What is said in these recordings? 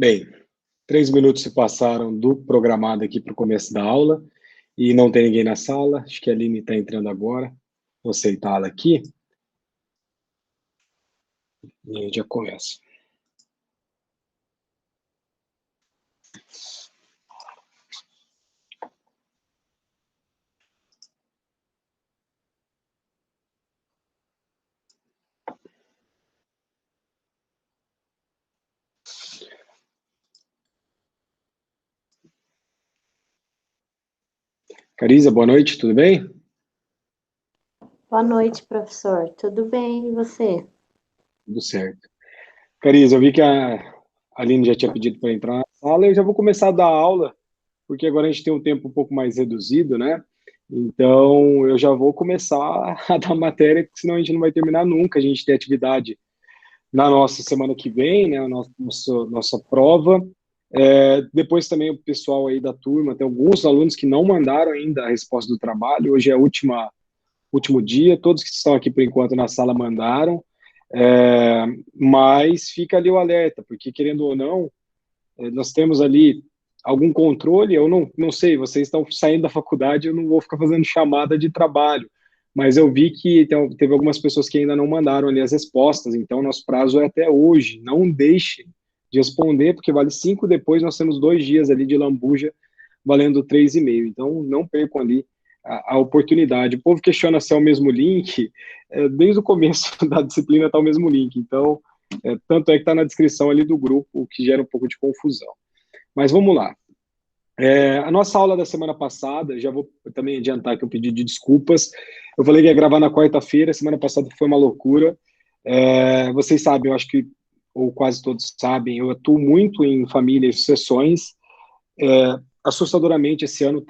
Bem, 3 minutos se passaram do programado aqui para o começo da aula e não tem ninguém na sala. Acho que a Aline está entrando agora. Vou aceitá-la aqui e a gente já começa. Carisa, boa noite, tudo bem? Boa noite, professor. Tudo bem, e você? Tudo certo. Carisa, eu vi que a Aline já tinha pedido para entrar na sala, eu já vou começar a dar aula, porque agora a gente tem um tempo um pouco mais reduzido, né? Então, eu já vou começar a dar matéria, porque senão a gente não vai terminar nunca. A gente tem atividade na nossa semana que vem, né? A nossa prova. Depois também o pessoal aí da turma, tem alguns alunos que não mandaram ainda a resposta do trabalho. Hoje é o último dia, todos que estão aqui por enquanto na sala mandaram. Mas fica ali o alerta, porque querendo ou não, nós temos ali algum controle. Eu não sei, vocês estão saindo da faculdade, eu não vou ficar fazendo chamada de trabalho, mas eu vi que teve algumas pessoas que ainda não mandaram ali as respostas, então nosso prazo é até hoje. Não deixe de responder, porque vale 5, depois nós temos 2 dias ali de lambuja, valendo 3,5. Então não percam ali a oportunidade. O povo questiona se é o mesmo link, desde o começo da disciplina está o mesmo link, então tanto é que está na descrição ali do grupo, o que gera um pouco de confusão. Mas vamos lá. A nossa aula da semana passada, já vou também adiantar que eu pedi de desculpas. Eu falei que ia gravar na quarta-feira, semana passada foi uma loucura. Vocês sabem, eu acho que, ou quase todos sabem, eu atuo muito em famílias e sucessões. Assustadoramente, esse ano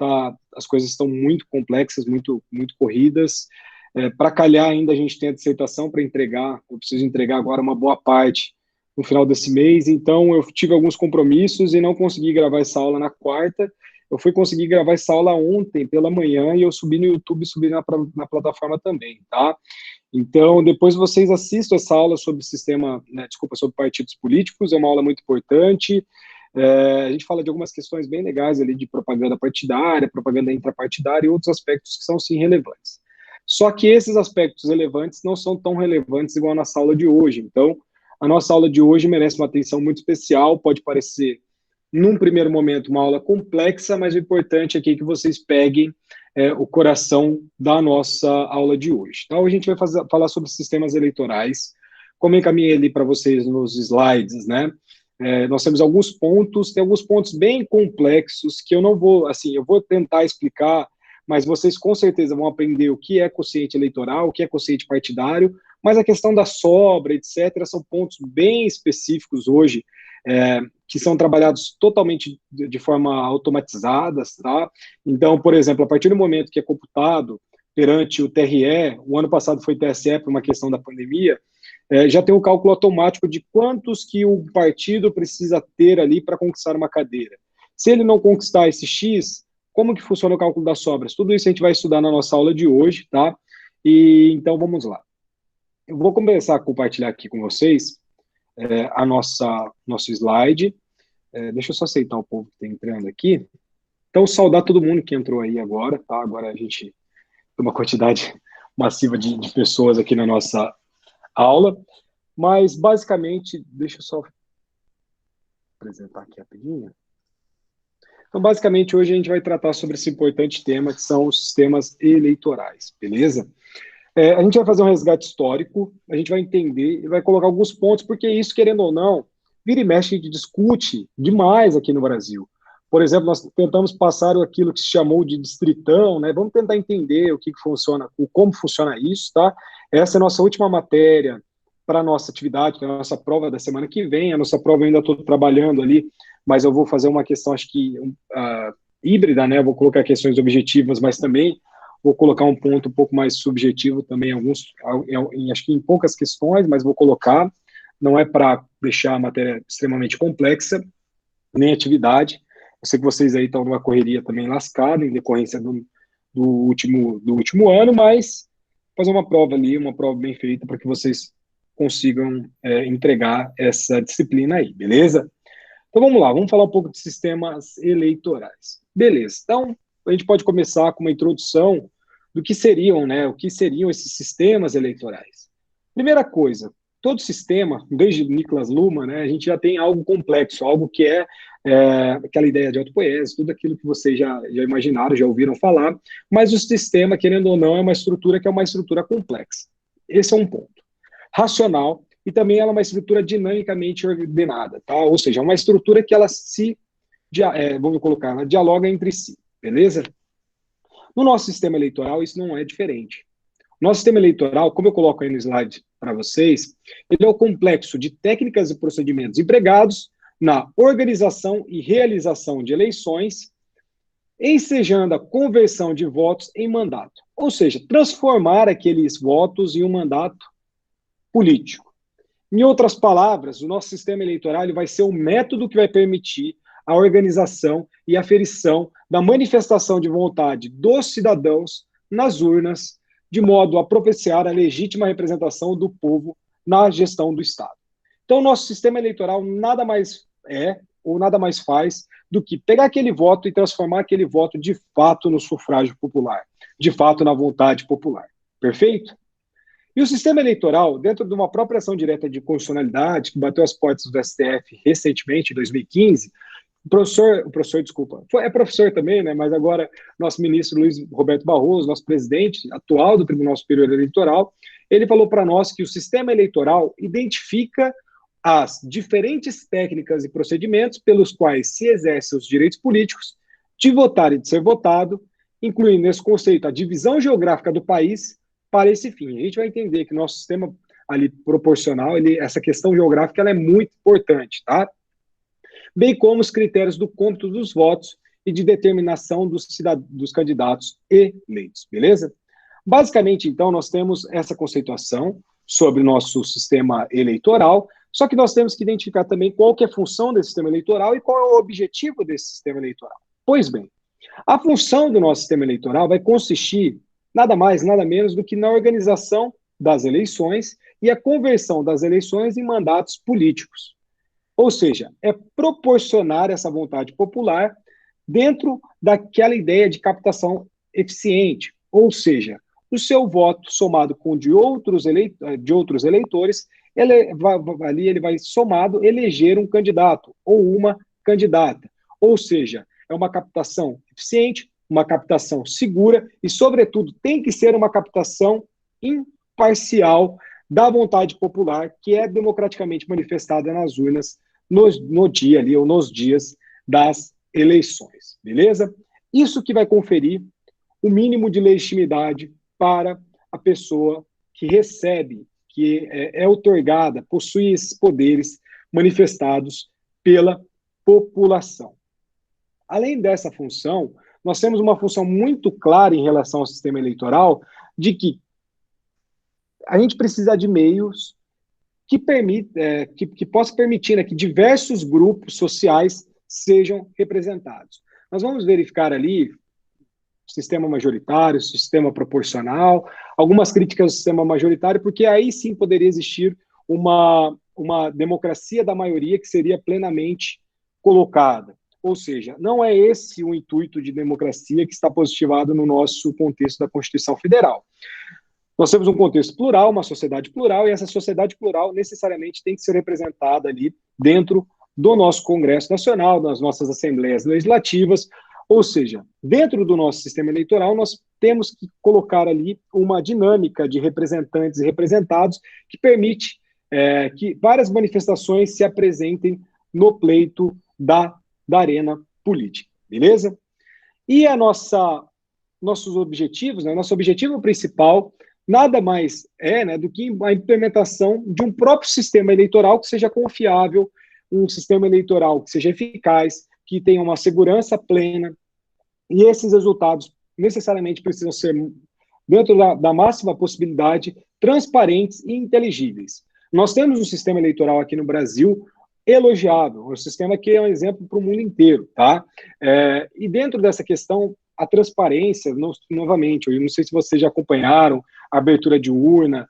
as coisas estão muito complexas, muito corridas. Para calhar ainda a gente tem a dissertação para entregar, eu preciso entregar agora uma boa parte no final desse mês, então eu tive alguns compromissos e não consegui gravar essa aula na quarta. Eu fui conseguir gravar essa aula ontem pela manhã e eu subi no YouTube e subi na plataforma também, tá? Então, depois vocês assistam essa aula sobre sobre partidos políticos, é uma aula muito importante. A gente fala de algumas questões bem legais ali de propaganda partidária, propaganda intrapartidária e outros aspectos que são sim relevantes. Só que esses aspectos relevantes não são tão relevantes igual a nossa aula de hoje. Então, a nossa aula de hoje merece uma atenção muito especial. Pode parecer, num primeiro momento, uma aula complexa, mas o importante aqui é que vocês peguem o coração da nossa aula de hoje. Então, a gente vai falar sobre sistemas eleitorais. Como eu encaminhei ali para vocês nos slides, né? Nós temos alguns pontos, tem alguns pontos bem complexos que eu não vou, assim, eu vou tentar explicar, mas vocês com certeza vão aprender o que é quociente eleitoral, o que é quociente partidário, mas a questão da sobra, etc., são pontos bem específicos hoje, que são trabalhados totalmente de forma automatizada, tá? Então, por exemplo, a partir do momento que é computado perante o TRE, o ano passado foi TSE por uma questão da pandemia, já tem o cálculo automático de quantos que o partido precisa ter ali para conquistar uma cadeira. Se ele não conquistar esse X, como que funciona o cálculo das sobras? Tudo isso a gente vai estudar na nossa aula de hoje, tá? E então vamos lá. Eu vou começar a compartilhar aqui com vocês nosso slide. Deixa eu só aceitar o povo que está entrando aqui. Então, saudar todo mundo que entrou aí agora, tá? Agora a gente tem uma quantidade massiva de pessoas aqui na nossa aula. Mas, basicamente, deixa eu só apresentar aqui rapidinho. Então, basicamente, hoje a gente vai tratar sobre esse importante tema, que são os sistemas eleitorais, beleza? A gente vai fazer um resgate histórico, a gente vai entender e vai colocar alguns pontos, porque isso, querendo ou não, vira e mexe, a gente discute demais aqui no Brasil. Por exemplo, nós tentamos passar aquilo que se chamou de distritão, né? Vamos tentar entender o que funciona, como funciona isso, tá? Essa é a nossa última matéria para a nossa atividade, para a nossa prova da semana que vem. A nossa prova eu ainda estou trabalhando ali, mas eu vou fazer uma questão, acho que híbrida, né? Eu vou colocar questões objetivas, mas também vou colocar um ponto um pouco mais subjetivo também, acho que em poucas questões, mas vou colocar. Não é para deixar a matéria extremamente complexa, nem atividade. Eu sei que vocês aí estão numa correria também lascada, em decorrência do último ano, mas fazer uma prova ali, uma prova bem feita, para que vocês consigam entregar essa disciplina aí, beleza? Então vamos lá, vamos falar um pouco de sistemas eleitorais. Beleza, então a gente pode começar com uma introdução do que seriam, né, o que seriam esses sistemas eleitorais. Primeira coisa, todo sistema, desde Niklas Luhmann, né, a gente já tem algo complexo, algo que é aquela ideia de autopoiese, tudo aquilo que vocês já imaginaram, já ouviram falar, mas o sistema, querendo ou não, é uma estrutura que é uma estrutura complexa. Esse é um ponto. Racional, e também ela é uma estrutura dinamicamente ordenada, tá? Ou seja, é uma estrutura que ela vamos colocar, ela dialoga entre si, beleza? No nosso sistema eleitoral, isso não é diferente. Nosso sistema eleitoral, como eu coloco aí no slide para vocês, ele é o complexo de técnicas e procedimentos empregados na organização e realização de eleições, ensejando a conversão de votos em mandato. Ou seja, transformar aqueles votos em um mandato político. Em outras palavras, o nosso sistema eleitoral ele vai ser o método que vai permitir a organização e aferição da manifestação de vontade dos cidadãos nas urnas, de modo a propiciar a legítima representação do povo na gestão do Estado. Então, o nosso sistema eleitoral nada mais é, ou nada mais faz, do que pegar aquele voto e transformar aquele voto de fato no sufrágio popular, de fato na vontade popular. Perfeito? E o sistema eleitoral, dentro de uma própria ação direta de constitucionalidade, que bateu as portas do STF recentemente, em 2015, é professor também, né, mas agora nosso ministro Luiz Roberto Barroso, nosso presidente atual do Tribunal Superior Eleitoral, ele falou para nós que o sistema eleitoral identifica as diferentes técnicas e procedimentos pelos quais se exercem os direitos políticos de votar e de ser votado, incluindo nesse conceito a divisão geográfica do país para esse fim. A gente vai entender que o nosso sistema ali proporcional, essa questão geográfica ela é muito importante, tá? Bem como os critérios do cômputo dos votos e de determinação dos candidatos eleitos, beleza? Basicamente, então, nós temos essa conceituação sobre o nosso sistema eleitoral, só que nós temos que identificar também qual que é a função desse sistema eleitoral e qual é o objetivo desse sistema eleitoral. Pois bem, a função do nosso sistema eleitoral vai consistir nada mais, nada menos do que na organização das eleições e a conversão das eleições em mandatos políticos. Ou seja, é proporcionar essa vontade popular dentro daquela ideia de captação eficiente. Ou seja, o seu voto somado com de outros eleitores, ele vai somado eleger um candidato ou uma candidata. Ou seja, é uma captação eficiente, uma captação segura e, sobretudo, tem que ser uma captação imparcial da vontade popular que é democraticamente manifestada nas urnas no dia ali, ou nos dias das eleições, beleza? Isso que vai conferir o mínimo de legitimidade para a pessoa que recebe, que é outorgada, possui esses poderes manifestados pela população. Além dessa função, nós temos uma função muito clara em relação ao sistema eleitoral, de que a gente precisa de meios que possa permitir, né, que diversos grupos sociais sejam representados. Nós vamos verificar ali sistema majoritário, sistema proporcional, algumas críticas ao sistema majoritário, porque aí sim poderia existir uma democracia da maioria que seria plenamente colocada. Ou seja, não é esse o intuito de democracia que está positivado no nosso contexto da Constituição Federal. Nós temos um contexto plural, uma sociedade plural, e essa sociedade plural necessariamente tem que ser representada ali dentro do nosso Congresso Nacional, das nossas assembleias legislativas, ou seja, dentro do nosso sistema eleitoral, nós temos que colocar ali uma dinâmica de representantes e representados que permite que várias manifestações se apresentem no pleito da arena política, beleza? E nossos objetivos, né, nosso objetivo principal nada mais do que a implementação de um próprio sistema eleitoral que seja confiável, um sistema eleitoral que seja eficaz, que tenha uma segurança plena, e esses resultados necessariamente precisam ser, dentro da máxima possibilidade, transparentes e inteligíveis. Nós temos um sistema eleitoral aqui no Brasil elogiável, um sistema que é um exemplo para o mundo inteiro, tá? E dentro dessa questão, a transparência, novamente, eu não sei se vocês já acompanharam a abertura de urna,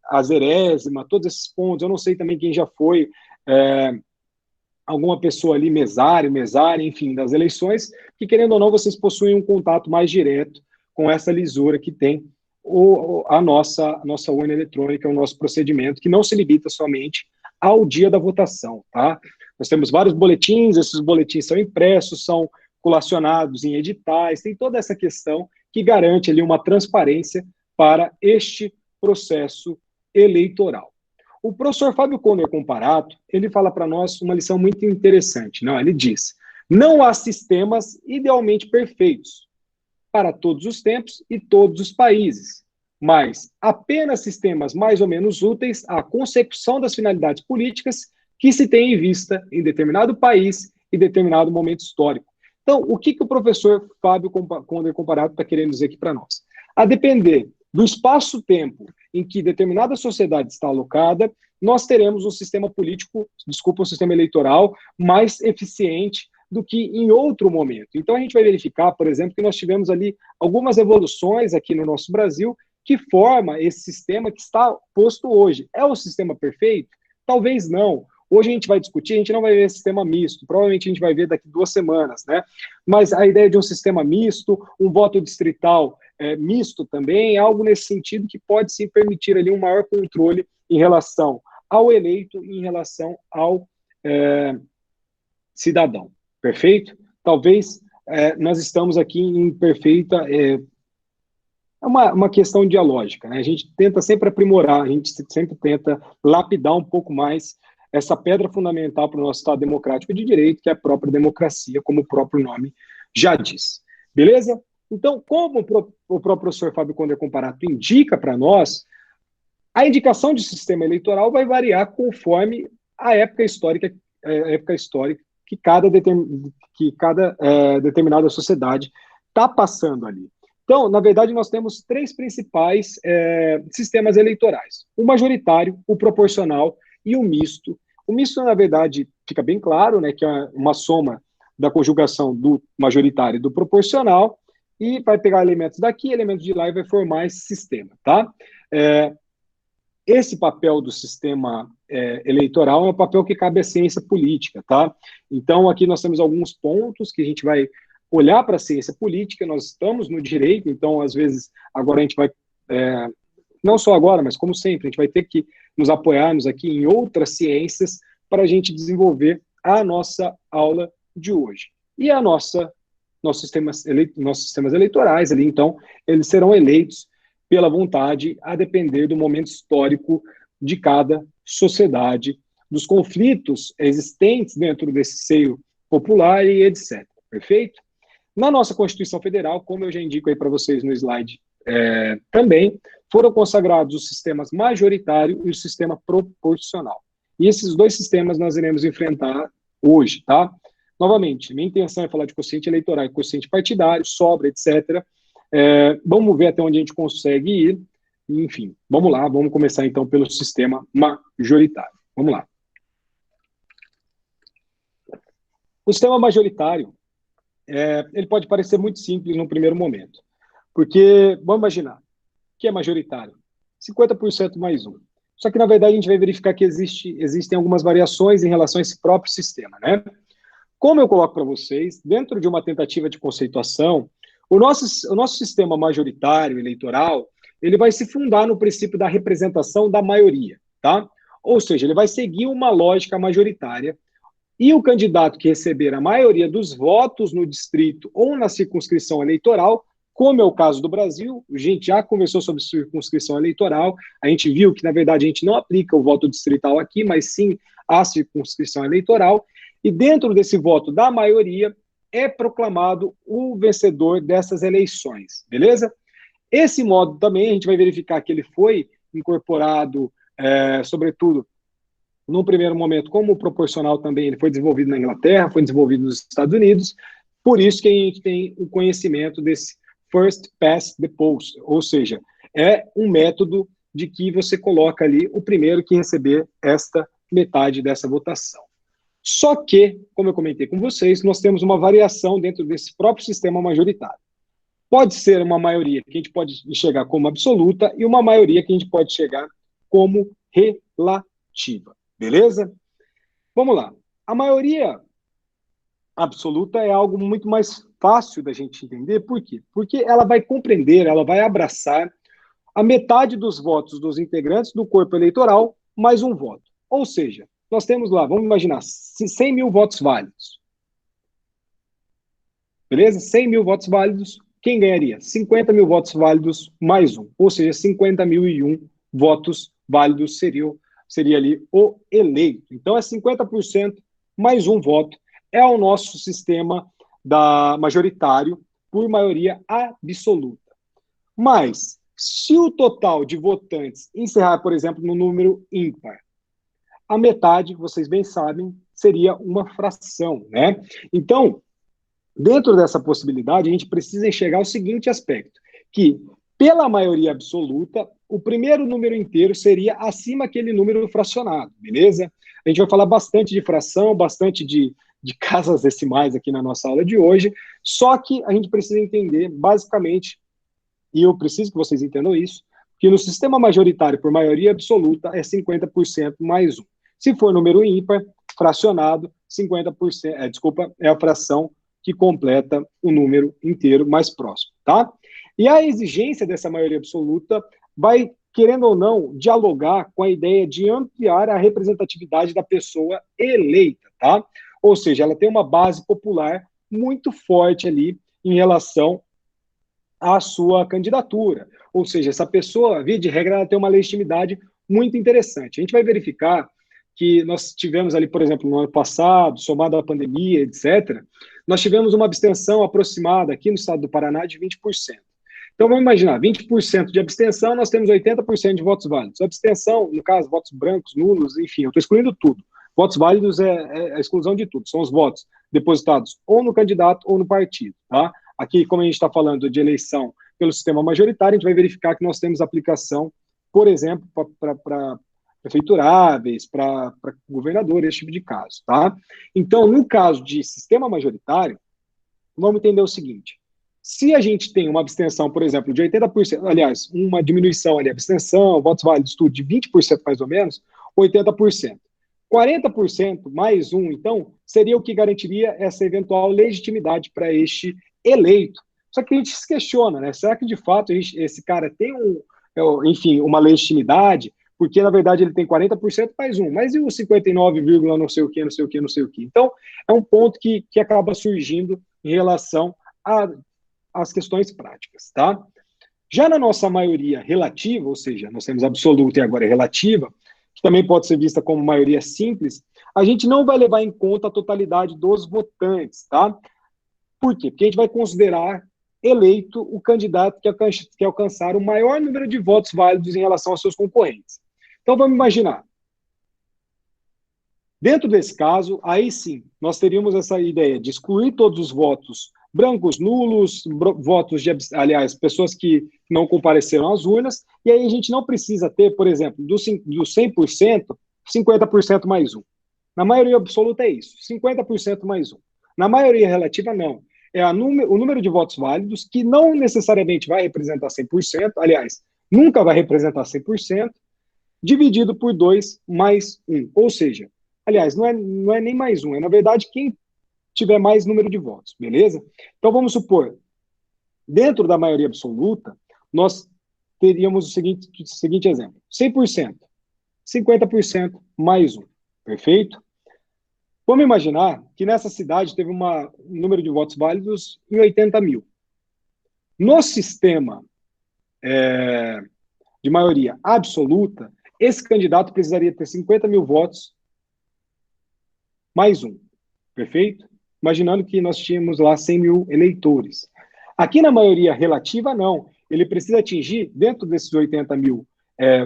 a zerésima, todos esses pontos, eu não sei também quem já foi alguma pessoa ali, mesária, enfim, das eleições, que querendo ou não, vocês possuem um contato mais direto com essa lisura que tem a nossa urna eletrônica, o nosso procedimento, que não se limita somente ao dia da votação, tá? Nós temos vários boletins, esses boletins são impressos, são colacionados em editais, tem toda essa questão que garante ali uma transparência para este processo eleitoral. O professor Fábio Conder Comparato, ele fala para nós uma lição muito interessante. Não, ele diz, não há sistemas idealmente perfeitos para todos os tempos e todos os países, mas apenas sistemas mais ou menos úteis à consecução das finalidades políticas que se tem em vista em determinado país e determinado momento histórico. Então, o que o professor Fábio Conder Comparato está querendo dizer aqui para nós? A depender do espaço-tempo em que determinada sociedade está alocada, nós teremos um sistema político, um sistema eleitoral mais eficiente do que em outro momento. Então, a gente vai verificar, por exemplo, que nós tivemos ali algumas evoluções aqui no nosso Brasil que forma esse sistema que está posto hoje. É o sistema perfeito? Talvez não. Hoje a gente vai discutir, a gente não vai ver sistema misto, provavelmente a gente vai ver daqui 2 semanas, né? Mas a ideia de um sistema misto, um voto distrital misto também, é algo nesse sentido que pode sim permitir ali um maior controle em relação ao eleito e em relação ao cidadão. Perfeito? Talvez nós estamos aqui em perfeita... É uma questão dialógica, né? A gente tenta sempre aprimorar, a gente sempre tenta lapidar um pouco mais essa pedra fundamental para o nosso Estado democrático de direito, que é a própria democracia, como o próprio nome já diz. Beleza? Então, como o próprio professor Fábio Conder Comparato indica para nós, a indicação de sistema eleitoral vai variar conforme a época histórica que cada determinada sociedade está passando ali. Então, na verdade, nós temos 3 principais sistemas eleitorais. O majoritário, o proporcional e o misto. O misto, na verdade, fica bem claro, né, que é uma soma da conjugação do majoritário e do proporcional, e vai pegar elementos daqui, elementos de lá e vai formar esse sistema, tá? Esse papel do sistema eleitoral é um papel que cabe à ciência política, tá? Então, aqui nós temos alguns pontos que a gente vai olhar para a ciência política, nós estamos no direito, então, às vezes, agora a gente vai, não só agora, mas como sempre, a gente vai ter que nos apoiarmos aqui em outras ciências para a gente desenvolver a nossa aula de hoje. E nossos sistemas eleitorais ali, então, eles serão eleitos pela vontade, a depender do momento histórico de cada sociedade, dos conflitos existentes dentro desse seio popular e etc. Perfeito? Na nossa Constituição Federal, como eu já indico aí para vocês no slide também, foram consagrados os sistemas majoritário e o sistema proporcional. E esses 2 sistemas nós iremos enfrentar hoje, tá? Novamente, minha intenção é falar de quociente eleitoral e quociente partidário, sobra, etc. Vamos ver até onde a gente consegue ir. Enfim, vamos lá, vamos começar então pelo sistema majoritário. Vamos lá. O sistema majoritário, ele pode parecer muito simples no primeiro momento, porque, vamos imaginar, o que é majoritário? 50% mais 1. Só que, na verdade, a gente vai verificar que existem algumas variações em relação a esse próprio sistema, né? Como eu coloco para vocês, dentro de uma tentativa de conceituação, o nosso sistema majoritário eleitoral, ele vai se fundar no princípio da representação da maioria, tá? Ou seja, ele vai seguir uma lógica majoritária, e o candidato que receber a maioria dos votos no distrito ou na circunscrição eleitoral, como é o caso do Brasil, a gente já conversou sobre circunscrição eleitoral, a gente viu que, na verdade, a gente não aplica o voto distrital aqui, mas sim a circunscrição eleitoral, e dentro desse voto da maioria é proclamado o vencedor dessas eleições, beleza? Esse modo também a gente vai verificar que ele foi incorporado, sobretudo, num primeiro momento, como proporcional também, ele foi desenvolvido na Inglaterra, foi desenvolvido nos Estados Unidos, por isso que a gente tem o conhecimento desse first past the post, ou seja, é um método de que você coloca ali o primeiro que receber esta metade dessa votação. Só que, como eu comentei com vocês, nós temos uma variação dentro desse próprio sistema majoritário. Pode ser uma maioria que a gente pode enxergar como absoluta e uma maioria que a gente pode enxergar como relativa. Beleza? Vamos lá. A maioria absoluta é algo muito mais fácil da gente entender. Por quê? Porque ela vai compreender, ela vai abraçar a metade dos votos dos integrantes do corpo eleitoral mais um voto. Ou seja, nós temos lá, vamos imaginar, 100 mil votos válidos. Beleza? 100 mil votos válidos, quem ganharia? 50 mil votos válidos mais um. Ou seja, 50.001 votos válidos seria ali o eleito. Então, é 50% mais um voto. É o nosso sistema majoritário por maioria absoluta. Mas, se o total de votantes encerrar, por exemplo, no número ímpar, a metade, vocês bem sabem, seria uma fração, né? Então, dentro dessa possibilidade, a gente precisa enxergar o seguinte aspecto, que, pela maioria absoluta, o primeiro número inteiro seria acima daquele número fracionado, beleza? A gente vai falar bastante de fração, bastante de casas decimais aqui na nossa aula de hoje, só que a gente precisa entender, basicamente, e eu preciso que vocês entendam isso, que no sistema majoritário por maioria absoluta é 50% mais um. Se for número ímpar, fracionado, 50%, é a fração que completa o número inteiro mais próximo, tá? E a exigência dessa maioria absoluta vai, querendo ou não, dialogar com a ideia de ampliar a representatividade da pessoa eleita, tá? Ou seja, ela tem uma base popular muito forte ali em relação à sua candidatura. Ou seja, essa pessoa, via de regra, ela tem uma legitimidade muito interessante. A gente vai verificar que nós tivemos ali, por exemplo, no ano passado, somado à pandemia, etc., nós tivemos uma abstenção aproximada aqui no estado do Paraná de 20%. Então, vamos imaginar, 20% de abstenção, nós temos 80% de votos válidos. Abstenção, no caso, votos brancos, nulos, enfim, eu estou excluindo tudo. Votos válidos é a exclusão de tudo, são os votos depositados ou no candidato ou no partido, tá? Aqui, como a gente está falando de eleição pelo sistema majoritário, a gente vai verificar que nós temos aplicação, por exemplo, para prefeituráveis, para governador, esse tipo de caso, tá? Então, no caso de sistema majoritário, vamos entender o seguinte, se a gente tem uma abstenção, por exemplo, de 80%, aliás, uma diminuição ali, abstenção, votos válidos, tudo, de 20% mais ou menos, 80%. 40% mais um, então, seria o que garantiria essa eventual legitimidade para este eleito. Só que a gente se questiona, né? Será que de fato esse cara tem enfim, uma legitimidade? Porque na verdade ele tem 40% mais um, mas e o 59, não sei o que, não sei o que, não sei o que. Então, é um ponto que acaba surgindo em relação às questões práticas, tá? Já na nossa maioria relativa, ou seja, nós temos absoluta e agora relativa, que também pode ser vista como maioria simples, a gente não vai levar em conta a totalidade dos votantes, tá? Por quê? Porque a gente vai considerar eleito o candidato que alcançar o maior número de votos válidos em relação aos seus concorrentes. Então, vamos imaginar. Dentro desse caso, aí sim, nós teríamos essa ideia de excluir todos os votos brancos, nulos, votos de, aliás, pessoas que não compareceram às urnas, e aí a gente não precisa ter, por exemplo, do 100%, 50% mais um. Na maioria absoluta é isso, 50% mais um. Na maioria relativa, não. É o número de votos válidos, que não necessariamente vai representar 100%, aliás, nunca vai representar 100%, dividido por 2 mais 1. Ou seja, aliás, não é nem mais um, é na verdade quem tiver mais número de votos, beleza? Então vamos supor, dentro da maioria absoluta, nós teríamos o seguinte exemplo, 100%, 50% mais um, perfeito? Vamos imaginar que nessa cidade teve um número de votos válidos em 80 mil. No sistema de maioria absoluta, esse candidato precisaria ter 50 mil votos mais um, perfeito? Imaginando que nós tínhamos lá 100 mil eleitores. Aqui na maioria relativa, não. Ele precisa atingir, dentro desses 80 mil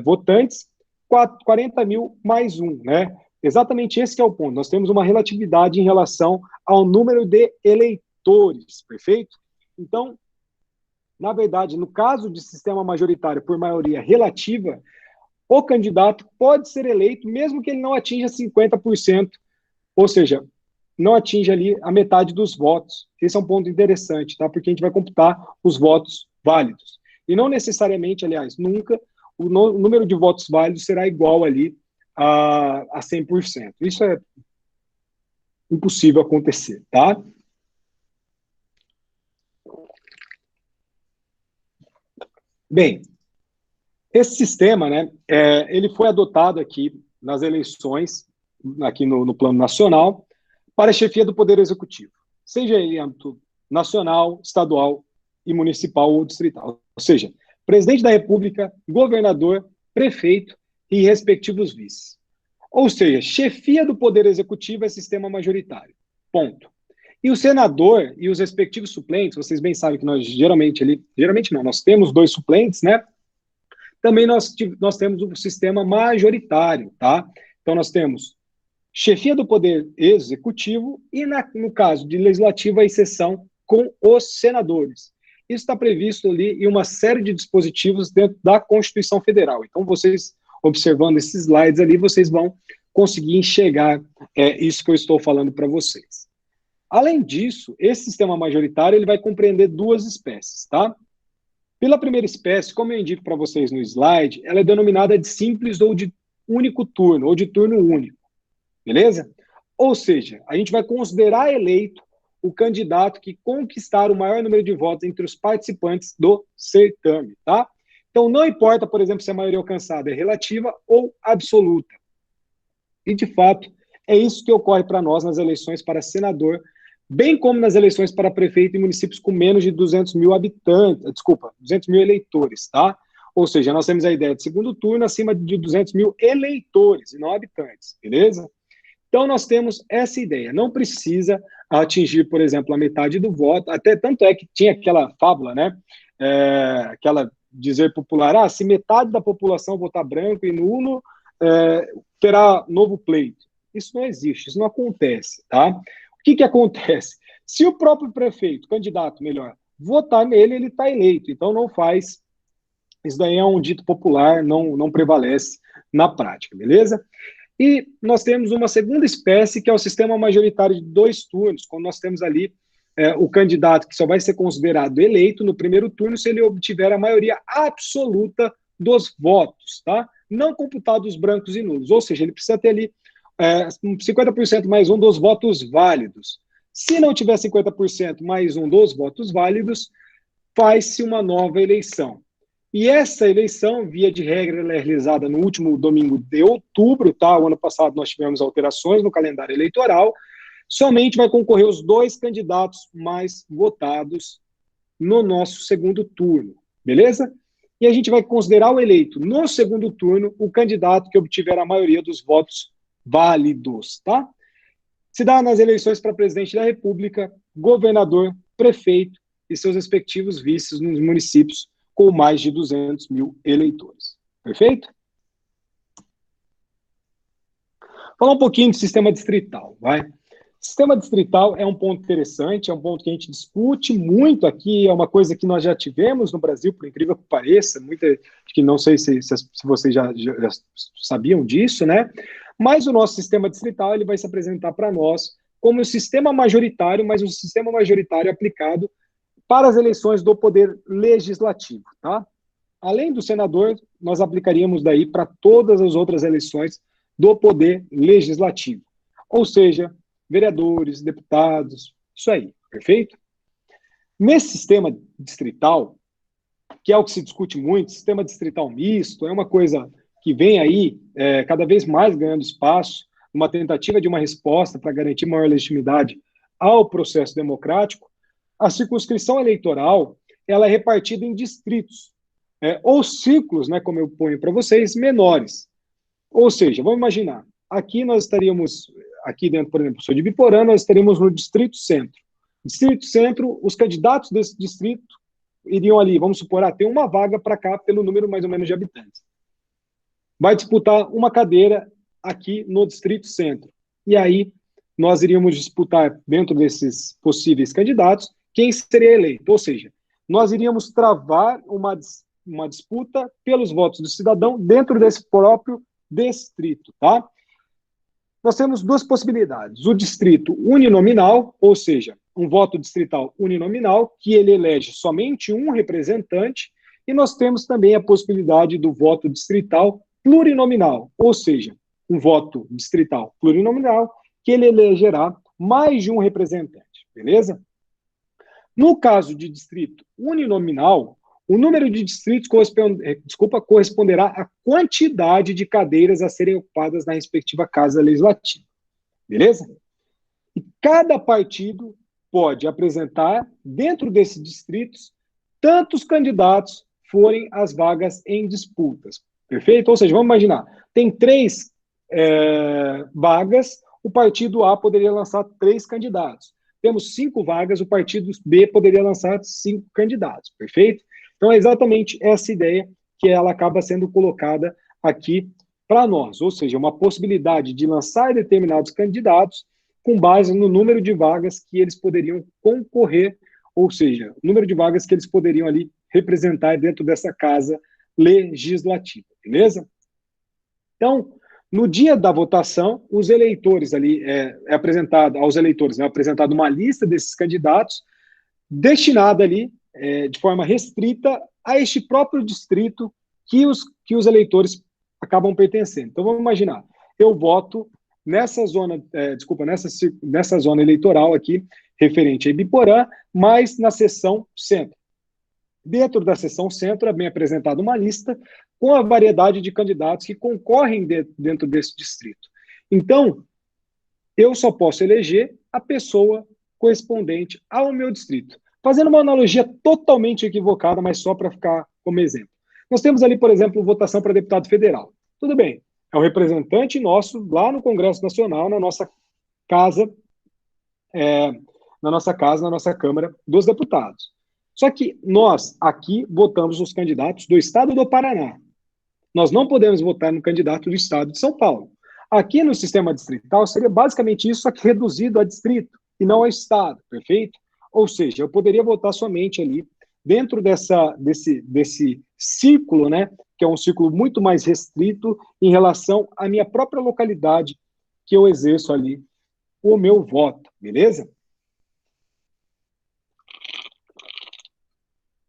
votantes, 40 mil mais um, né? Exatamente esse que é o ponto. Nós temos uma relatividade em relação ao número de eleitores, perfeito? Então, na verdade, no caso de sistema majoritário por maioria relativa, o candidato pode ser eleito mesmo que ele não atinja 50%, ou seja, não atinge ali a metade dos votos. Esse é um ponto interessante, tá? Porque a gente vai computar os votos válidos. E não necessariamente, aliás, nunca o número de votos válidos será igual ali a 100%. Isso é impossível acontecer, tá? Bem, esse sistema, né, ele foi adotado aqui nas eleições, aqui no plano nacional, para a chefia do Poder Executivo, seja ele em âmbito nacional, estadual e municipal ou distrital. Ou seja, presidente da República, governador, prefeito e respectivos vices. Ou seja, chefia do Poder Executivo é sistema majoritário. Ponto. E o senador e os respectivos suplentes, vocês bem sabem que nós geralmente não, nós temos 2 suplentes, né? Também nós temos um sistema majoritário, tá? Então nós temos chefia do Poder Executivo e, no caso de legislativo, a exceção com os senadores. Isso está previsto ali em uma série de dispositivos dentro da Constituição Federal. Então, vocês, observando esses slides ali, vocês vão conseguir enxergar isso que eu estou falando para vocês. Além disso, esse sistema majoritário ele vai compreender 2 espécies, tá? Pela primeira espécie, como eu indico para vocês no slide, ela é denominada de simples ou de único turno, ou de turno único. Beleza? Ou seja, a gente vai considerar eleito o candidato que conquistar o maior número de votos entre os participantes do certame, tá? Então, não importa, por exemplo, se a maioria alcançada é relativa ou absoluta. E, de fato, é isso que ocorre para nós nas eleições para senador, bem como nas eleições para prefeito em municípios com menos de 200 mil habitantes, 200 mil eleitores, tá? Ou seja, nós temos a ideia de segundo turno acima de 200 mil eleitores e não habitantes, beleza? Então, nós temos essa ideia. Não precisa atingir, por exemplo, a metade do voto. Até tanto é que tinha aquela fábula, né? Aquela dizer popular, se metade da população votar branco e nulo, terá novo pleito. Isso não existe, isso não acontece, tá? O que acontece? Se o próprio prefeito, candidato, melhor, votar nele, ele está eleito. Então, não faz... Isso daí é um dito popular, não prevalece na prática, beleza? E nós temos uma segunda espécie, que é o sistema majoritário de 2 turnos, quando nós temos ali o candidato que só vai ser considerado eleito no primeiro turno se ele obtiver a maioria absoluta dos votos, tá? Não computados brancos e nulos, ou seja, ele precisa ter ali 50% mais um dos votos válidos. Se não tiver 50% mais um dos votos válidos, faz-se uma nova eleição. E essa eleição, via de regra, ela é realizada no último domingo de outubro, tá? O ano passado nós tivemos alterações no calendário eleitoral. Somente vai concorrer os 2 candidatos mais votados no nosso segundo turno, beleza? E a gente vai considerar o eleito no segundo turno o candidato que obtiver a maioria dos votos válidos, tá? Se dá nas eleições para presidente da República, governador, prefeito e seus respectivos vices nos municípios com mais de 200 mil eleitores. Perfeito? Falar um pouquinho do sistema distrital, vai? Sistema distrital é um ponto interessante, é um ponto que a gente discute muito aqui, é uma coisa que nós já tivemos no Brasil, por incrível que pareça, que não sei se vocês já sabiam disso, né? Mas o nosso sistema distrital ele vai se apresentar para nós como um sistema majoritário, mas um sistema majoritário aplicado para as eleições do Poder Legislativo, tá? Além do senador, nós aplicaríamos daí para todas as outras eleições do Poder Legislativo. Ou seja, vereadores, deputados, isso aí, perfeito? Nesse sistema distrital, que é o que se discute muito, sistema distrital misto, é uma coisa que vem aí cada vez mais ganhando espaço, uma tentativa de uma resposta para garantir maior legitimidade ao processo democrático. A circunscrição eleitoral ela é repartida em distritos, ou ciclos, né, como eu ponho para vocês, menores. Ou seja, vamos imaginar, aqui nós estaríamos, aqui dentro, por exemplo, sou de Biporã, nós estaríamos no Distrito Centro. Distrito Centro, os candidatos desse distrito iriam ali, vamos supor, ter uma vaga para cá pelo número mais ou menos de habitantes. Vai disputar uma cadeira aqui no Distrito Centro. E aí nós iríamos disputar, dentro desses possíveis candidatos, quem seria eleito. Ou seja, nós iríamos travar uma disputa pelos votos do cidadão dentro desse próprio distrito, tá? Nós temos 2 possibilidades. O distrito uninominal, ou seja, um voto distrital uninominal, que ele elege somente um representante, e nós temos também a possibilidade do voto distrital plurinominal, ou seja, um voto distrital plurinominal, que ele elegerá mais de um representante, beleza? No caso de distrito uninominal, o número de distritos corresponderá à quantidade de cadeiras a serem ocupadas na respectiva Casa Legislativa, beleza? E cada partido pode apresentar, dentro desses distritos, tantos candidatos forem as vagas em disputas, perfeito? Ou seja, vamos imaginar, tem 3 vagas, o partido A poderia lançar 3 candidatos. Temos 5 vagas, o partido B poderia lançar 5 candidatos, perfeito? Então, é exatamente essa ideia que ela acaba sendo colocada aqui para nós, ou seja, uma possibilidade de lançar determinados candidatos com base no número de vagas que eles poderiam concorrer, ou seja, o número de vagas que eles poderiam ali representar dentro dessa casa legislativa, beleza? Então, no dia da votação, os eleitores ali, apresentado aos eleitores, apresentado uma lista desses candidatos, destinada ali, de forma restrita, a este próprio distrito que os eleitores acabam pertencendo. Então, vamos imaginar, eu voto nessa zona, nessa zona eleitoral aqui, referente a Ibiporã, mas na seção centro. Dentro da seção centro é bem apresentada uma lista com a variedade de candidatos que concorrem dentro desse distrito. Então, eu só posso eleger a pessoa correspondente ao meu distrito. Fazendo uma analogia totalmente equivocada, mas só para ficar como exemplo. Nós temos ali, por exemplo, votação para deputado federal. Tudo bem, é um representante nosso lá no Congresso Nacional, na nossa casa, na nossa Câmara dos Deputados. Só que nós aqui votamos os candidatos do estado do Paraná. Nós não podemos votar no candidato do estado de São Paulo. Aqui no sistema distrital seria basicamente isso, só que reduzido a distrito e não a estado, perfeito? Ou seja, eu poderia votar somente ali dentro desse círculo, né, que é um círculo muito mais restrito em relação à minha própria localidade que eu exerço ali o meu voto, beleza?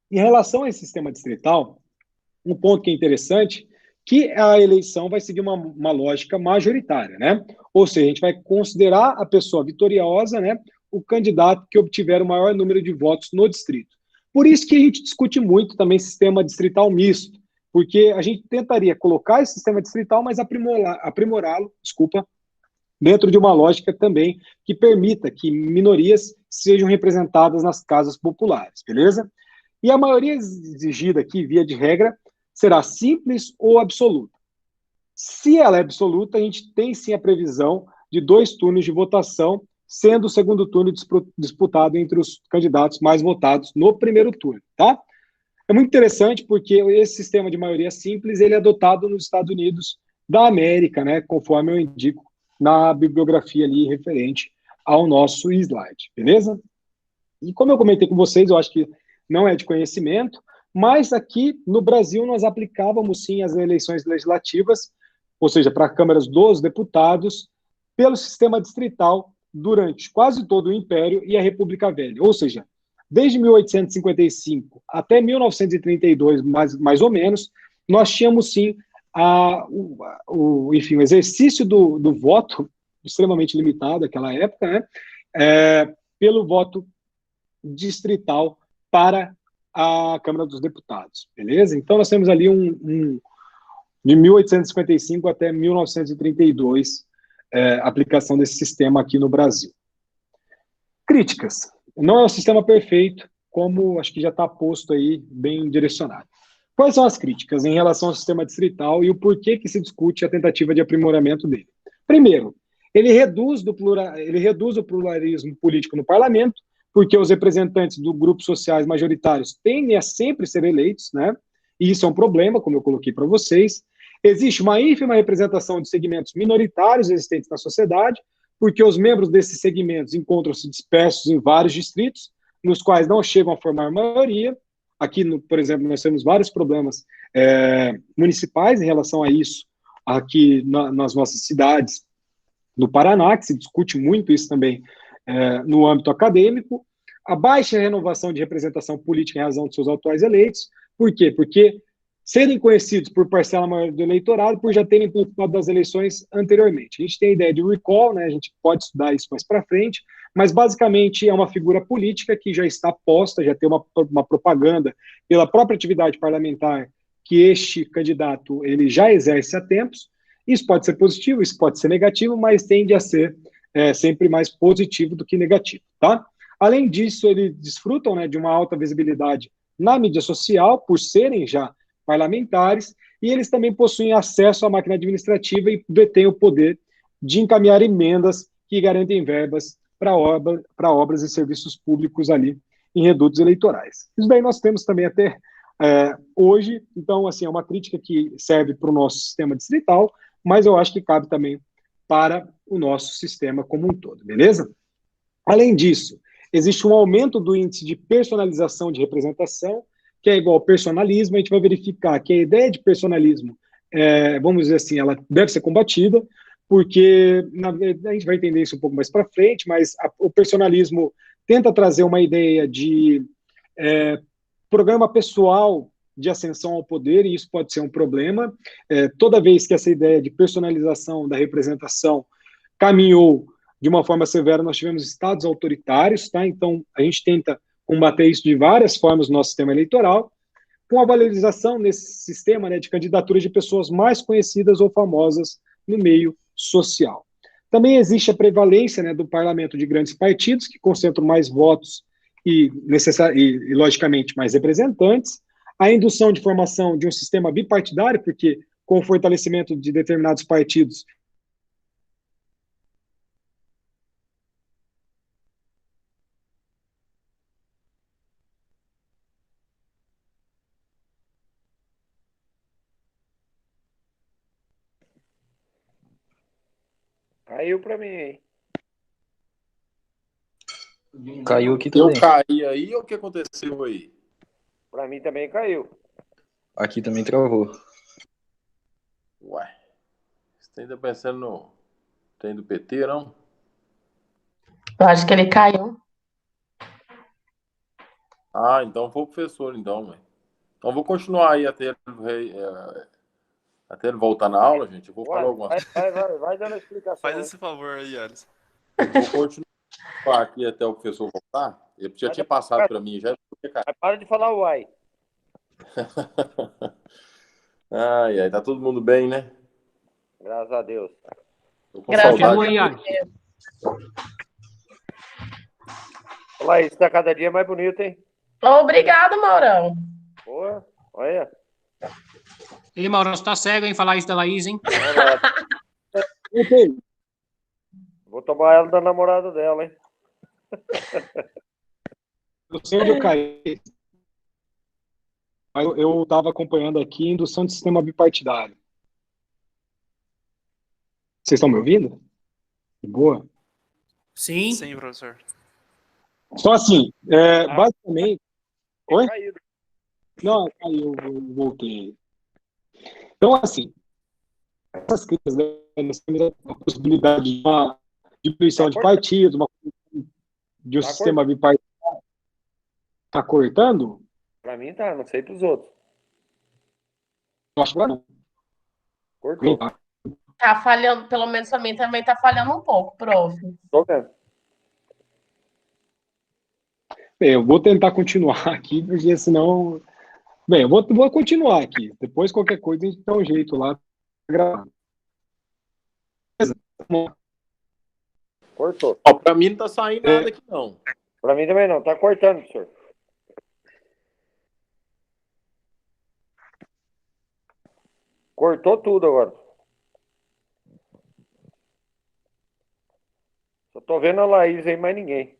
Em relação a esse sistema distrital, um ponto que é interessante, que a eleição vai seguir uma lógica majoritária, né? Ou seja, a gente vai considerar a pessoa vitoriosa, né, o candidato que obtiver o maior número de votos no distrito. Por isso que a gente discute muito também sistema distrital misto, porque a gente tentaria colocar esse sistema distrital, mas aprimorá-lo, dentro de uma lógica também que permita que minorias sejam representadas nas casas populares, beleza? E a maioria exigida aqui, via de regra, será simples ou absoluta. Se ela é absoluta, a gente tem sim a previsão de 2 turnos de votação, sendo o segundo turno disputado entre os candidatos mais votados no primeiro turno, tá? É muito interessante porque esse sistema de maioria simples, ele é adotado nos Estados Unidos da América, né, conforme eu indico na bibliografia ali referente ao nosso slide, beleza? E como eu comentei com vocês, eu acho que não é de conhecimento, mas aqui no Brasil nós aplicávamos sim as eleições legislativas, ou seja, para câmaras dos deputados, pelo sistema distrital durante quase todo o Império e a República Velha. Ou seja, desde 1855 até 1932, mais ou menos, nós tínhamos sim o exercício do voto, extremamente limitado naquela época, né, pelo voto distrital para a Câmara dos Deputados, beleza? Então, nós temos ali de 1855 até 1932, aplicação desse sistema aqui no Brasil. Críticas. Não é um sistema perfeito, como acho que já está posto aí, bem direcionado. Quais são as críticas em relação ao sistema distrital e o porquê que se discute a tentativa de aprimoramento dele? Primeiro, ele reduz o pluralismo político no parlamento, porque os representantes dos grupos sociais majoritários tendem a sempre ser eleitos, né? E isso é um problema, como eu coloquei para vocês. Existe uma ínfima representação de segmentos minoritários existentes na sociedade, porque os membros desses segmentos encontram-se dispersos em vários distritos, nos quais não chegam a formar maioria. Aqui, por exemplo, nós temos vários problemas municipais em relação a isso, aqui nas nossas cidades do Paraná, que se discute muito isso também no âmbito acadêmico. A baixa renovação de representação política em razão de seus atuais eleitos. Por quê? Porque serem conhecidos por parcela maior do eleitorado, por já terem participado das eleições anteriormente. A gente tem a ideia de recall, né? A gente pode estudar isso mais para frente, mas basicamente é uma figura política que já está posta, já tem uma propaganda pela própria atividade parlamentar que este candidato ele já exerce há tempos. Isso pode ser positivo, isso pode ser negativo, mas tende a ser sempre mais positivo do que negativo, tá? Além disso, eles desfrutam, né, de uma alta visibilidade na mídia social, por serem já parlamentares, e eles também possuem acesso à máquina administrativa e detêm o poder de encaminhar emendas que garantem verbas para obras e serviços públicos ali em redutos eleitorais. Isso daí nós temos também até hoje, então, assim, é uma crítica que serve para o nosso sistema distrital, mas eu acho que cabe também para o nosso sistema como um todo, beleza? Além disso, existe um aumento do índice de personalização de representação, que é igual ao personalismo. A gente vai verificar que a ideia de personalismo, vamos dizer assim, ela deve ser combatida, porque a gente vai entender isso um pouco mais para frente, mas o personalismo tenta trazer uma ideia de programa pessoal de ascensão ao poder, e isso pode ser um problema. Toda vez que essa ideia de personalização da representação caminhou de uma forma severa, nós tivemos estados autoritários, tá? Então, a gente tenta combater isso de várias formas no nosso sistema eleitoral, com a valorização nesse sistema, né, de candidaturas de pessoas mais conhecidas ou famosas no meio social. Também existe a prevalência, né, do parlamento de grandes partidos, que concentram mais votos e, logicamente, mais representantes, a indução de formação de um sistema bipartidário, porque com o fortalecimento de determinados partidos, Caiu pra mim, hein? Caiu aqui Eu também. caí aí ou o que aconteceu aí? Pra mim também caiu. Aqui também travou. Ué, você tá ainda pensando no trem do PT, não? Eu acho que ele caiu. Ah, então foi o professor, então, ué. Então vou continuar aí até ele voltar na aula, gente. Eu vou falar Uai, algumas coisas. vai dando a explicação. Faz aí. esse favor aí, Alisson. Vou continuar aqui até o professor voltar. Ele já tinha passado para mim, já. Mas para de falar uai. Ai, ai, tá todo mundo bem, né? Graças a Deus. Tô com Graças saudade. a Deus. Olha isso, tá cada dia mais bonito, hein? Obrigado, Maurão. Boa, olha. Ei, Mauro, você tá cego em falar isso da Laís, hein? Vou tomar ela da namorada dela, hein? Eu sei onde eu caí, mas eu estava acompanhando aqui a indução de sistema bipartidário. Vocês estão me ouvindo? Boa. Sim. Sim, professor. Só assim, basicamente... Oi? Caído. Não, caiu, eu voltei. Então, assim, essas críticas, né, nós temos a possibilidade de uma diminuição de partidos, de um sistema bipartidário. Está cortando? Pra mim tá, não sei pros outros. Eu acho que não. Cortou. Tá falhando, pelo menos pra mim também tá falhando um pouco, prof. Tô vendo. Bem, eu vou tentar continuar aqui, porque senão... Bem, eu vou continuar aqui. Depois, qualquer coisa, a gente dá um jeito lá para gravar. Cortou. Ó, pra mim não tá saindo nada aqui, não. Pra mim também não, tá cortando, professor. Cortou tudo agora. Só tô vendo a Laís aí, mais ninguém.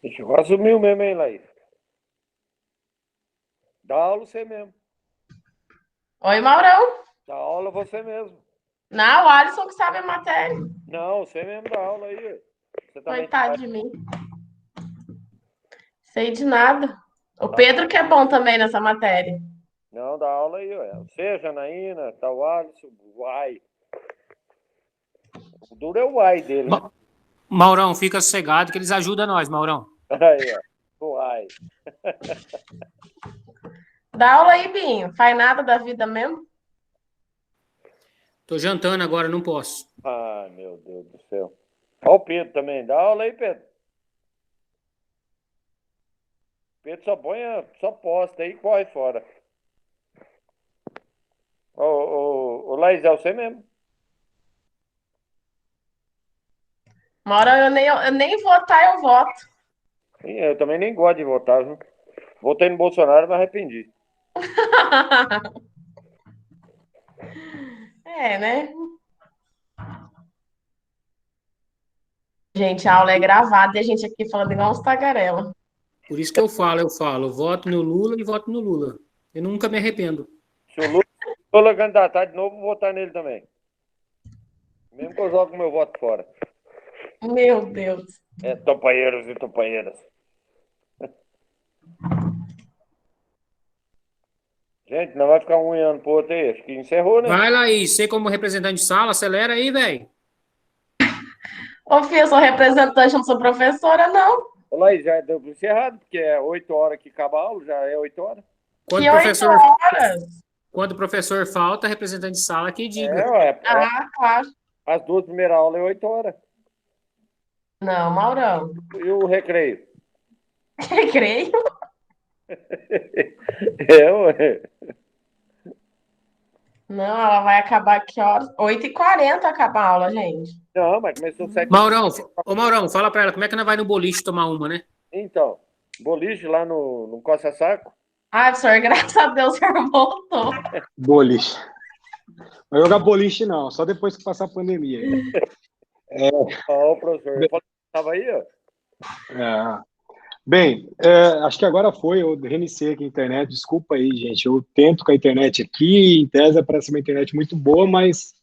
Ixi, assumiu mesmo, hein, Laís? Dá aula você mesmo. Oi, Maurão. Dá aula você mesmo. Não, o Alisson que sabe a matéria. Não, você mesmo dá aula aí. Você também Coitado de mim. Sei de nada. O Pedro que é bom também nessa matéria. Não, dá aula aí, ué. Você, Janaína, tá o Alisson, o Uai. O duro é o Uai dele, né? Maurão, fica sossegado que eles ajudam nós, Maurão. Aí, ó. O Uai. Dá aula aí, Binho. Faz nada da vida mesmo? Tô jantando agora, não posso. Ai, meu Deus do céu. Ó o Pedro também. Dá aula aí, Pedro. Pedro só posta aí e corre fora. Ô, Laís, é você mesmo. Maurão, eu nem votar, eu voto. Sim, eu também nem gosto de votar, viu? Votei no Bolsonaro, mas arrependi. É, né? Gente, a aula é gravada e a gente aqui falando igual uns tagarela. Por isso que eu falo, voto no Lula e voto no Lula. Eu nunca me arrependo. Se o Lula candidatar de novo, vou votar nele também. Mesmo que eu jogue meu voto fora. Meu Deus. É, companheiros e companheiras. Gente, não vai ficar um ano pro outro aí. Acho que encerrou, né? Vai, Laís, você como representante de sala, acelera aí, velho. Ô, filho, eu sou representante, não sou professora, não. Ô, Laís, já deu encerrado, porque é 8 horas que acaba a aula, já é 8 horas. Quando Que 8 horas? Quando o professor falta, representante de sala que diga. É, ué, Ah, claro. as duas primeiras aulas é 8 horas. Não, Maurão. E o recreio? Recreio? É, ué. Não, ela vai acabar que horas? 8h40 acaba a aula, gente. Não, mas começou 7 Maurão, fala pra ela, como é que nós vai no boliche tomar uma, né? Então, boliche lá no Costa Saco. Ai, senhor, graças a Deus, o senhor voltou. Boliche. Não vai jogar boliche, não, só depois que passar a pandemia. Ó, o professor, eu falei que tava aí, ó. É. Bem, acho que agora foi, eu reiniciei aqui a internet, desculpa aí, gente, eu tento com a internet aqui, em tese parece uma internet muito boa, mas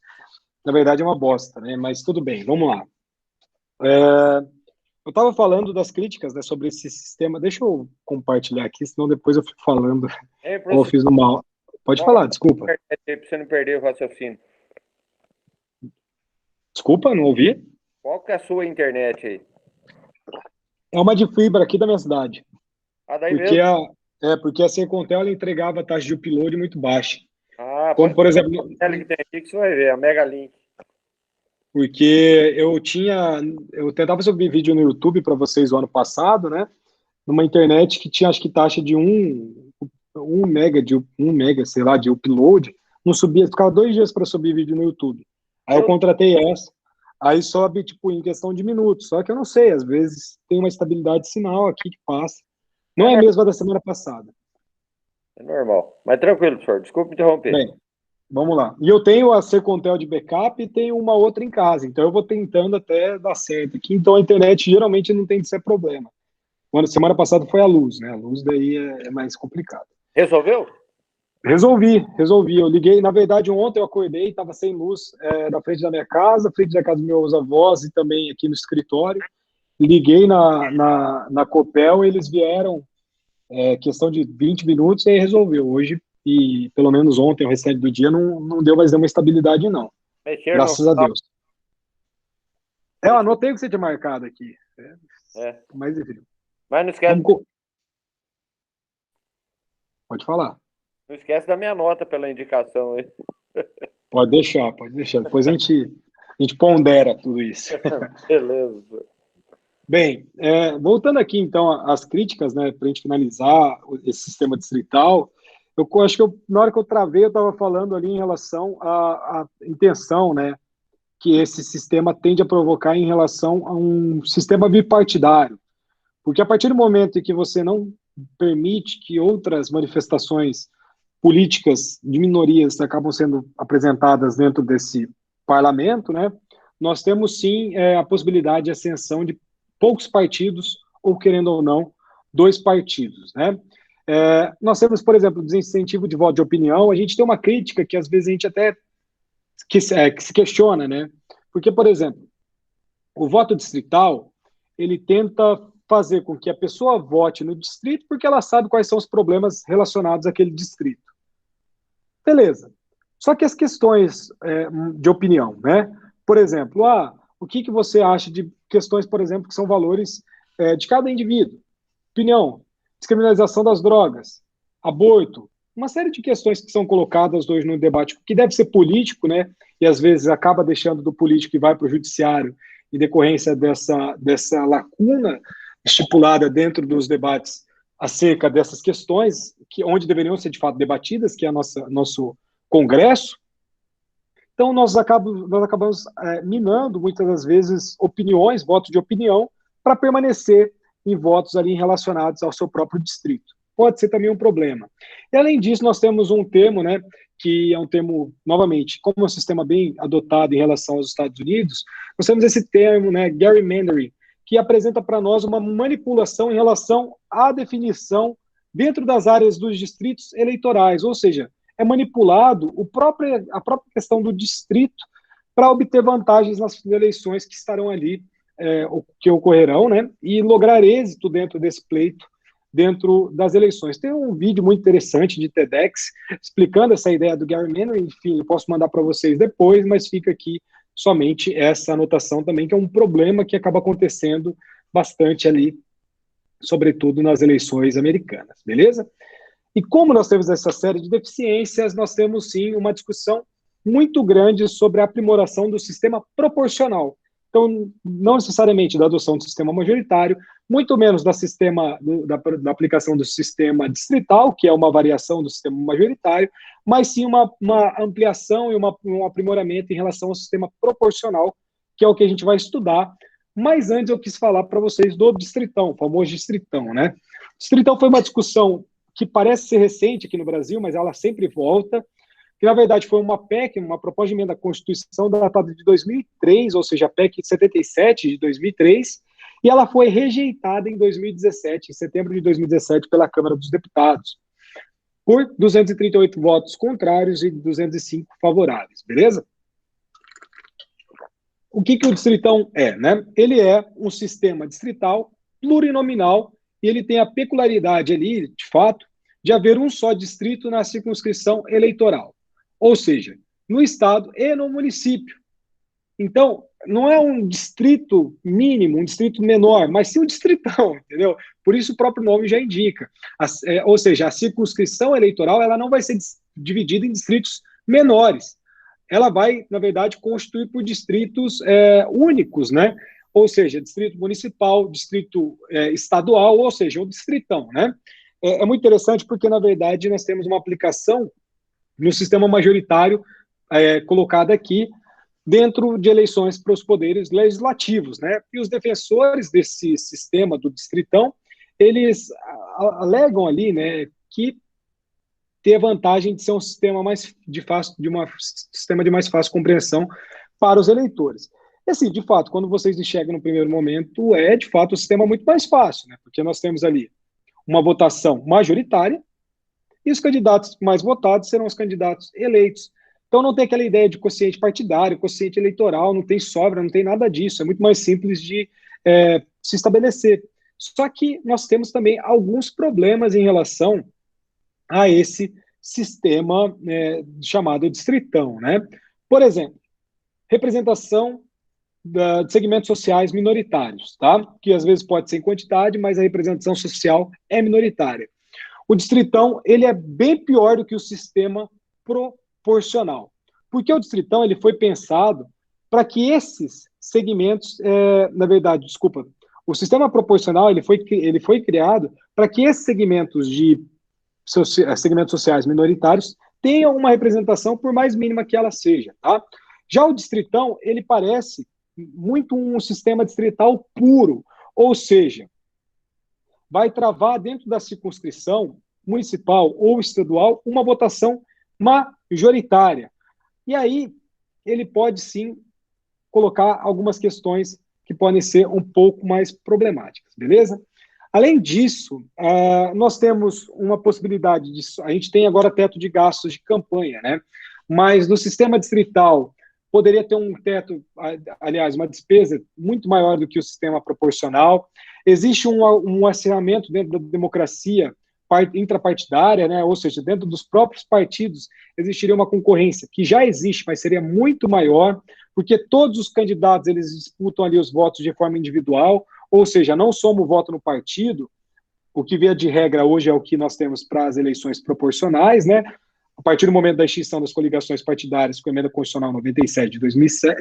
na verdade é uma bosta, né? Mas tudo bem, vamos lá. Eu estava falando das críticas, né, sobre esse sistema, deixa eu compartilhar aqui, senão depois eu fico falando Ei, como eu fiz no mal. Pode falar, desculpa. Pra você não perder o raciocínio. Desculpa, não ouvi? Qual que é a sua internet aí? É uma de fibra aqui da minha cidade. A daí Porque mesmo? porque a Sercontel ela entregava a taxa de upload muito baixa. Ah, Como, por exemplo, que tem aqui que você vai ver, a Megalink. porque eu tentava subir vídeo no YouTube para vocês o ano passado, né? Numa internet que tinha, acho que taxa de 1 mega, sei lá, de upload, não subia, ficava 2 dias para subir vídeo no YouTube. Aí eu contratei essa, aí sobe, tipo, em questão de minutos, só que eu não sei, às vezes tem uma estabilidade de sinal aqui que passa. Não é a mesma da semana passada. É normal. Mas tranquilo, professor, desculpe interromper. Bem, vamos lá. E eu tenho a Sercontel de backup e tenho uma outra em casa, então eu vou tentando até dar certo aqui, então a internet geralmente não tem que ser problema. Semana passada foi a luz, né? A luz daí é mais complicado. Resolveu? Resolvi. Eu liguei, na verdade, ontem eu acordei, estava sem luz na frente da minha casa, frente da casa dos meus avós e também aqui no escritório. Liguei na Copel, eles vieram, questão de 20 minutos, e aí resolveu. Hoje, e pelo menos ontem, o restante do dia, não deu mais uma estabilidade, não. Mexeram Graças a Deus. Eu anotei o que você tinha marcado aqui. Mas enfim. Mas não esquece. Pode falar. Não esquece da minha nota pela indicação aí. Pode deixar. Depois a gente pondera tudo isso. Beleza. Bem, voltando aqui então às críticas, né, para a gente finalizar esse sistema distrital, eu acho que na hora que eu travei, eu estava falando ali em relação à intenção, né, que esse sistema tende a provocar em relação a um sistema bipartidário. Porque a partir do momento em que você não permite que outras manifestações políticas de minorias acabam sendo apresentadas dentro desse parlamento, né, nós temos sim a possibilidade de ascensão de poucos partidos ou, querendo ou não, 2 partidos, né? Nós temos, por exemplo, desincentivo de voto de opinião. A gente tem uma crítica que, às vezes, a gente até que se questiona, né? Porque, por exemplo, o voto distrital, ele tenta fazer com que a pessoa vote no distrito porque ela sabe quais são os problemas relacionados àquele distrito. Beleza. Só que as questões de opinião, né? Por exemplo, o que você acha de questões, por exemplo, que são valores de cada indivíduo? Opinião, descriminalização das drogas, aborto, uma série de questões que são colocadas hoje no debate, que deve ser político, né? E às vezes acaba deixando do político e vai para o judiciário em decorrência dessa lacuna estipulada dentro dos debates acerca dessas questões, onde deveriam ser de fato debatidas, que é nosso Congresso. Então, nós acabamos minando, muitas das vezes, opiniões, votos de opinião, para permanecer em votos ali relacionados ao seu próprio distrito. Pode ser também um problema. E, além disso, nós temos um termo, né, que é um termo, novamente, como é um sistema bem adotado em relação aos Estados Unidos, nós temos esse termo, né, gerrymandering, que apresenta para nós uma manipulação em relação à definição dentro das áreas dos distritos eleitorais, ou seja, é manipulado a própria questão do distrito para obter vantagens nas eleições que estarão ali, que ocorrerão, né, e lograr êxito dentro desse pleito, dentro das eleições. Tem um vídeo muito interessante de TEDx explicando essa ideia do gerrymandering, enfim, eu posso mandar para vocês depois, mas fica aqui somente essa anotação também, que é um problema que acaba acontecendo bastante ali, sobretudo nas eleições americanas, beleza? E como nós temos essa série de deficiências, nós temos sim uma discussão muito grande sobre a aprimoração do sistema proporcional. Então, não necessariamente da adoção do sistema majoritário, muito menos da aplicação do sistema distrital, que é uma variação do sistema majoritário, mas sim uma ampliação e um aprimoramento em relação ao sistema proporcional, que é o que a gente vai estudar. Mas antes eu quis falar para vocês do distritão, o famoso distritão, né? Distritão foi uma discussão que parece ser recente aqui no Brasil, mas ela sempre volta, que na verdade foi uma PEC, uma proposta de emenda à Constituição datada de 2003, ou seja, a PEC 77 de 2003, e ela foi rejeitada em 2017, em setembro de 2017, pela Câmara dos Deputados, por 238 votos contrários e 205 favoráveis, beleza? O que o distritão é, né? Ele é um sistema distrital plurinominal e ele tem a peculiaridade ali, de fato, de haver um só distrito na circunscrição eleitoral. Ou seja, no estado e no município. Então, não é um distrito mínimo, um distrito menor, mas sim um distritão, entendeu? Por isso o próprio nome já indica. Ou seja, a circunscrição eleitoral ela não vai ser dividida em distritos menores. Ela vai, na verdade, constituir por distritos únicos, né? Ou seja, distrito municipal, distrito estadual, ou seja, um distritão, né? É muito interessante porque, na verdade, nós temos uma aplicação no sistema majoritário colocado aqui dentro de eleições para os poderes legislativos, né? E os defensores desse sistema do distritão, eles alegam ali, né, que tem a vantagem de ser um sistema sistema de mais fácil compreensão para os eleitores. E assim, de fato, quando vocês enxergam no primeiro momento, de fato, o sistema muito mais fácil, né? Porque nós temos ali uma votação majoritária, e os candidatos mais votados serão os candidatos eleitos. Então não tem aquela ideia de quociente partidário, quociente eleitoral, não tem sobra, não tem nada disso, é muito mais simples de se estabelecer. Só que nós temos também alguns problemas em relação a esse sistema chamado distritão, né? Por exemplo, representação de segmentos sociais minoritários, tá? Que às vezes pode ser em quantidade, mas a representação social é minoritária. O distritão, ele é bem pior do que o sistema proporcional. Porque o distritão, ele foi pensado para que esses segmentos, o sistema proporcional, ele foi criado para que esses segmentos sociais minoritários tenham uma representação, por mais mínima que ela seja, tá? Já o distritão, ele parece muito um sistema distrital puro, ou seja, vai travar dentro da circunscrição municipal ou estadual uma votação majoritária. E aí ele pode sim colocar algumas questões que podem ser um pouco mais problemáticas, beleza? Além disso, nós temos uma possibilidade de... A gente tem agora teto de gastos de campanha, né? Mas no sistema distrital poderia ter um teto, aliás, uma despesa muito maior do que o sistema proporcional. Existe um acirramento dentro da democracia intrapartidária, né? Ou seja, dentro dos próprios partidos existiria uma concorrência que já existe, mas seria muito maior, porque todos os candidatos eles disputam ali os votos de forma individual, ou seja, não soma o voto no partido, o que via de regra hoje é o que nós temos para as eleições proporcionais, né? A partir do momento da extinção das coligações partidárias com a emenda constitucional 97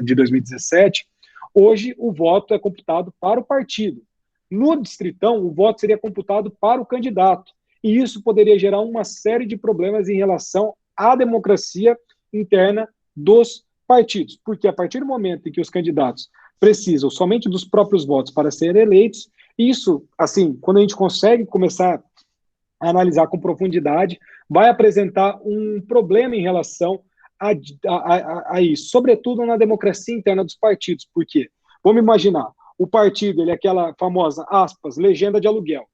de 2017, hoje o voto é computado para o partido. No distritão, o voto seria computado para o candidato. E isso poderia gerar uma série de problemas em relação à democracia interna dos partidos. Porque a partir do momento em que os candidatos precisam somente dos próprios votos para serem eleitos, isso, assim, quando a gente consegue começar a analisar com profundidade, vai apresentar um problema em relação a isso, sobretudo na democracia interna dos partidos. Por quê? Vamos imaginar, o partido, ele é aquela famosa, aspas, legenda de aluguel.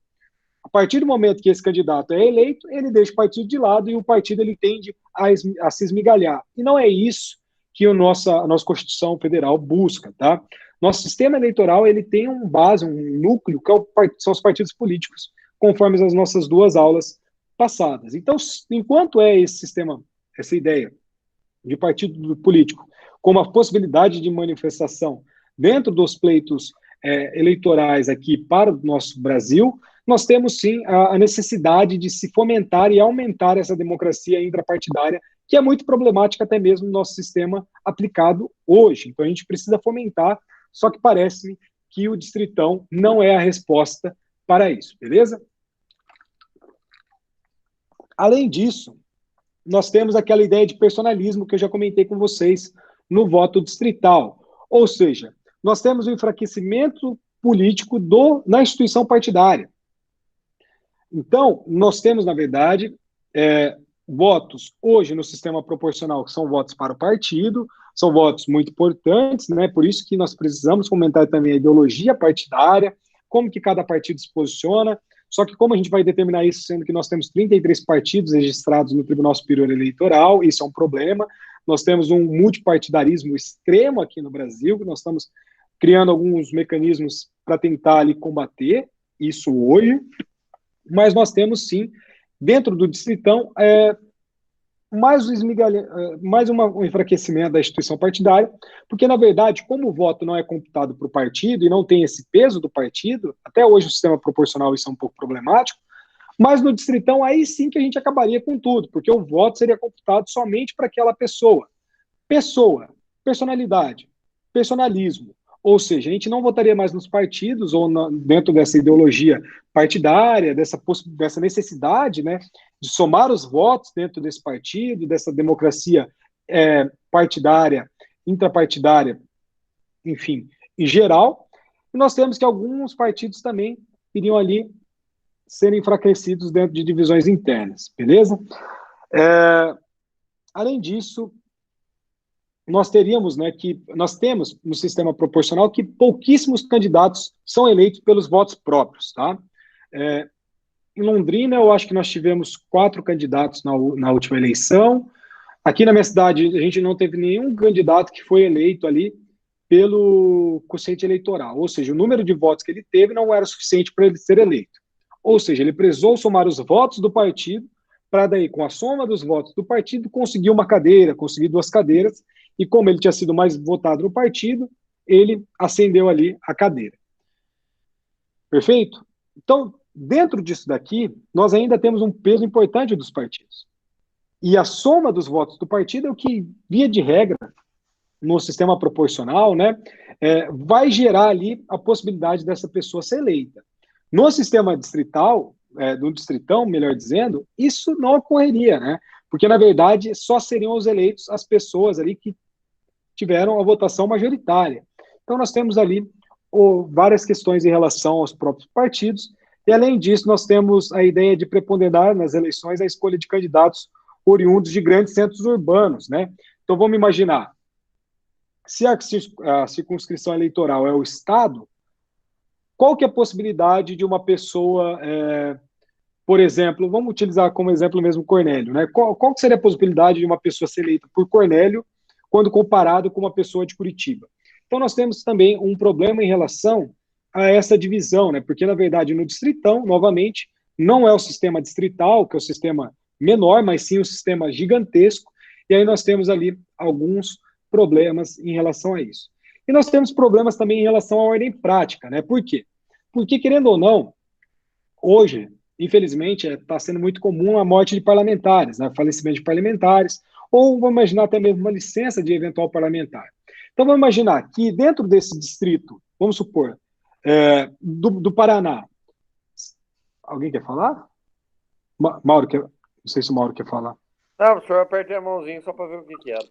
A partir do momento que esse candidato é eleito, ele deixa o partido de lado e o partido ele tende a se esmigalhar. E não é isso que a nossa Constituição Federal busca, tá? Nosso sistema eleitoral, ele tem um núcleo, que são os partidos políticos, conforme as nossas duas aulas passadas. Então, enquanto esse sistema, essa ideia de partido político, como a possibilidade de manifestação dentro dos pleitos eleitorais aqui para o nosso Brasil, nós temos sim a necessidade de se fomentar e aumentar essa democracia intrapartidária, que é muito problemática até mesmo no nosso sistema aplicado hoje. Então a gente precisa fomentar, só que parece que o distritão não é a resposta para isso, beleza? Além disso, nós temos aquela ideia de personalismo que eu já comentei com vocês no voto distrital. Ou seja, nós temos o enfraquecimento político na instituição partidária. Então, nós temos, na verdade, votos hoje no sistema proporcional, que são votos para o partido, são votos muito importantes, né? Por isso que nós precisamos comentar também a ideologia partidária, como que cada partido se posiciona. Só que como a gente vai determinar isso, sendo que nós temos 33 partidos registrados no Tribunal Superior Eleitoral, isso é um problema. Nós temos um multipartidarismo extremo aqui no Brasil, que nós estamos criando alguns mecanismos para tentar ali combater isso hoje, mas nós temos sim, dentro do distritão, mais um enfraquecimento da instituição partidária, porque, na verdade, como o voto não é computado para o partido e não tem esse peso do partido, até hoje o sistema proporcional isso é um pouco problemático, mas no distritão aí sim que a gente acabaria com tudo, porque o voto seria computado somente para aquela pessoa. Personalidade, personalismo. Ou seja, a gente não votaria mais nos partidos ou dentro dessa ideologia partidária, dessa necessidade, né, de somar os votos dentro desse partido, dessa democracia partidária, intrapartidária, enfim, em geral. E nós temos que alguns partidos também iriam ali serem enfraquecidos dentro de divisões internas, beleza? Além disso, nós temos no sistema proporcional que pouquíssimos candidatos são eleitos pelos votos próprios, tá? Em Londrina, eu acho que nós tivemos 4 candidatos na última eleição. Aqui na minha cidade, a gente não teve nenhum candidato que foi eleito ali pelo quociente eleitoral, ou seja, o número de votos que ele teve não era suficiente para ele ser eleito. Ou seja, ele precisou somar os votos do partido para daí, com a soma dos votos do partido, conseguir uma cadeira, conseguir 2 cadeiras, e como ele tinha sido mais votado no partido, ele ascendeu ali a cadeira. Perfeito? Então, dentro disso daqui, nós ainda temos um peso importante dos partidos. E a soma dos votos do partido é o que, via de regra, no sistema proporcional, né, vai gerar ali a possibilidade dessa pessoa ser eleita. No sistema distrital, do distritão, melhor dizendo, isso não ocorreria, né? Porque, na verdade, só seriam os eleitos as pessoas ali que tiveram a votação majoritária. Então, nós temos ali várias questões em relação aos próprios partidos, e, além disso, nós temos a ideia de preponderar nas eleições a escolha de candidatos oriundos de grandes centros urbanos, né? Então, vamos imaginar, se a circunscrição eleitoral é o Estado, qual que é a possibilidade de uma pessoa, por exemplo, vamos utilizar como exemplo mesmo Cornélio, né? Qual que seria a possibilidade de uma pessoa ser eleita por Cornélio quando comparado com uma pessoa de Curitiba? Então, nós temos também um problema em relação a essa divisão, né? Porque, na verdade, no distritão, novamente, não é o sistema distrital, que é o sistema menor, mas sim o sistema gigantesco, e aí nós temos ali alguns problemas em relação a isso. E nós temos problemas também em relação à ordem prática, né? Por quê? Porque, querendo ou não, hoje, infelizmente, está sendo muito comum a morte de parlamentares, né? Falecimento de parlamentares, ou vamos imaginar até mesmo uma licença de eventual parlamentar. Então, vamos imaginar que dentro desse distrito, vamos supor, do Paraná, alguém quer falar? Mauro, não sei se o Mauro quer falar. Não, o senhor apertei a mãozinha só para ver o que era.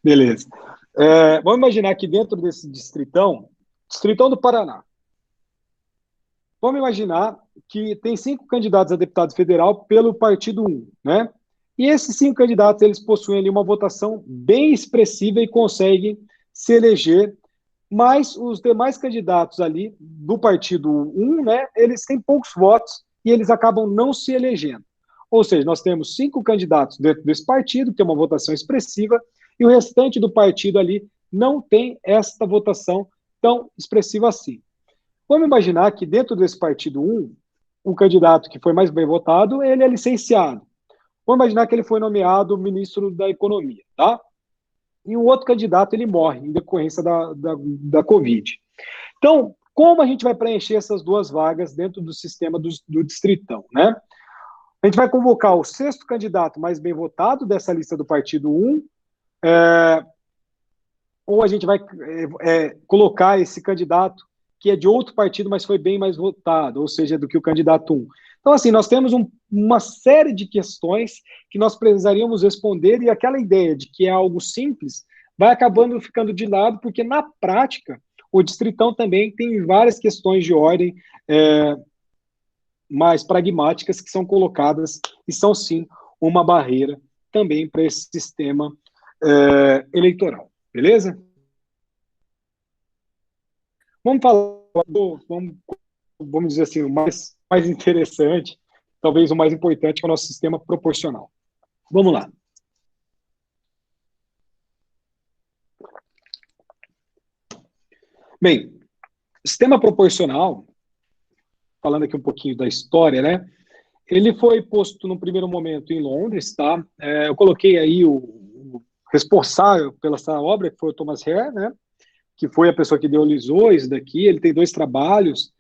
Beleza. Vamos imaginar que dentro desse distritão do Paraná, vamos imaginar que tem 5 candidatos a deputado federal pelo Partido 1, né? E esses 5 candidatos, eles possuem ali uma votação bem expressiva e conseguem se eleger, mas os demais candidatos ali do Partido 1, né, eles têm poucos votos e eles acabam não se elegendo. Ou seja, nós temos 5 candidatos dentro desse partido, que tem uma votação expressiva, e o restante do partido ali não tem esta votação tão expressiva assim. Vamos imaginar que dentro desse partido 1, o candidato que foi mais bem votado, ele é licenciado. Vamos imaginar que ele foi nomeado ministro da Economia, tá? E o outro candidato, ele morre em decorrência da Covid. Então, como a gente vai preencher essas 2 vagas dentro do sistema do distritão, né? A gente vai convocar o 6º candidato mais bem votado dessa lista do partido 1, ou a gente vai colocar esse candidato que é de outro partido, mas foi bem mais votado, ou seja, do que o candidato 1. Então, assim, nós temos uma série de questões que nós precisaríamos responder, e aquela ideia de que é algo simples vai acabando ficando de lado, porque na prática o distritão também tem várias questões de ordem mais pragmáticas que são colocadas e são, sim, uma barreira também para esse sistema eleitoral. Beleza? Vamos falar, vamos dizer assim, o mais interessante, talvez o mais importante, que é o nosso sistema proporcional. Vamos lá. Bem, sistema proporcional, falando aqui um pouquinho da história, né? Ele foi posto no primeiro momento em Londres, tá? Eu coloquei aí o responsável pela essa obra, que foi o Thomas Hare, né? Que foi a pessoa que idealizou isso daqui. Ele tem 2 trabalhos,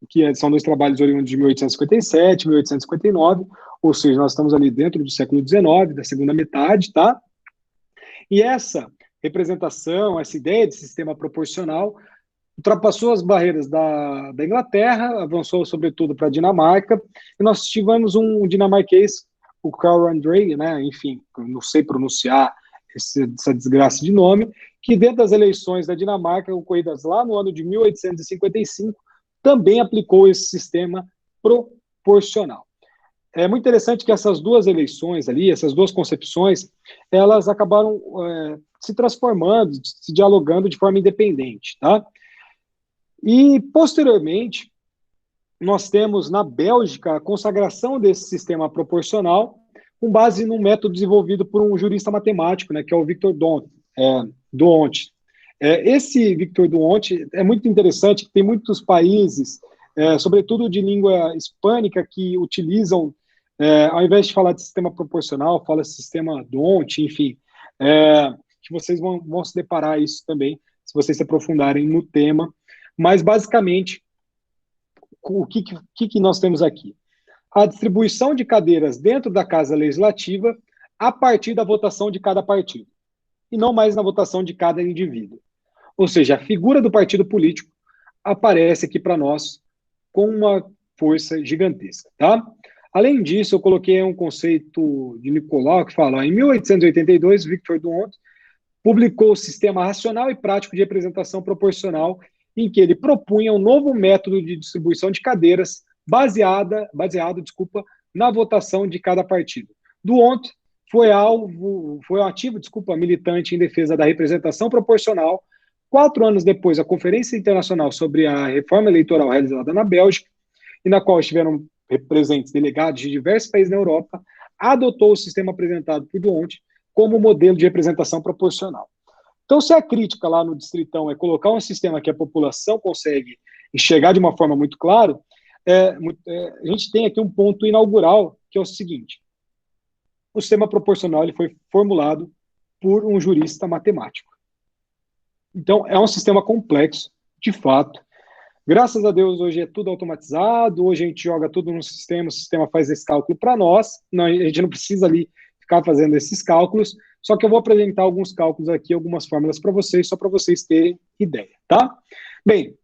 que são 2 trabalhos oriundos de 1857 e 1859, ou seja, nós estamos ali dentro do século XIX, da segunda metade, tá? E essa representação, essa ideia de sistema proporcional, ultrapassou as barreiras da Inglaterra, avançou sobretudo para a Dinamarca, e nós tivemos um dinamarquês, o Carl André, né? Enfim, não sei pronunciar essa desgraça de nome, que dentro das eleições da Dinamarca, ocorridas lá no ano de 1855, também aplicou esse sistema proporcional. É muito interessante que essas 2 eleições ali, essas 2 concepções, elas acabaram se transformando, se dialogando de forma independente, tá? E, posteriormente, nós temos na Bélgica a consagração desse sistema proporcional com base num método desenvolvido por um jurista matemático, né, que é o Victor Duont. Esse Victor Duont é muito interessante, que tem muitos países, sobretudo de língua hispânica, que utilizam, ao invés de falar de sistema proporcional, fala sistema Duont, enfim, que vocês vão se deparar isso também, se vocês se aprofundarem no tema. Mas, basicamente, o que nós temos aqui? A distribuição de cadeiras dentro da Casa Legislativa a partir da votação de cada partido, e não mais na votação de cada indivíduo. Ou seja, a figura do partido político aparece aqui para nós com uma força gigantesca, tá? Além disso, eu coloquei um conceito de Nicolau que fala, em 1882, Victor Duont publicou o Sistema Racional e Prático de Representação Proporcional, em que ele propunha um novo método de distribuição de cadeiras baseado na votação de cada partido. Duont foi um ativo militante em defesa da representação proporcional 4 anos depois, a Conferência Internacional sobre a Reforma Eleitoral realizada na Bélgica, e na qual estiveram presentes delegados de diversos países na Europa, adotou o sistema apresentado por Duonte como modelo de representação proporcional. Então, se a crítica lá no Distritão é colocar um sistema que a população consegue enxergar de uma forma muito clara, a gente tem aqui um ponto inaugural, que é o seguinte: o sistema proporcional ele foi formulado por um jurista matemático. Então, é um sistema complexo, de fato. Graças a Deus, hoje é tudo automatizado, hoje a gente joga tudo no sistema, o sistema faz esse cálculo para nós, a gente não precisa ali ficar fazendo esses cálculos, só que eu vou apresentar alguns cálculos aqui, algumas fórmulas para vocês, só para vocês terem ideia, tá? Bem,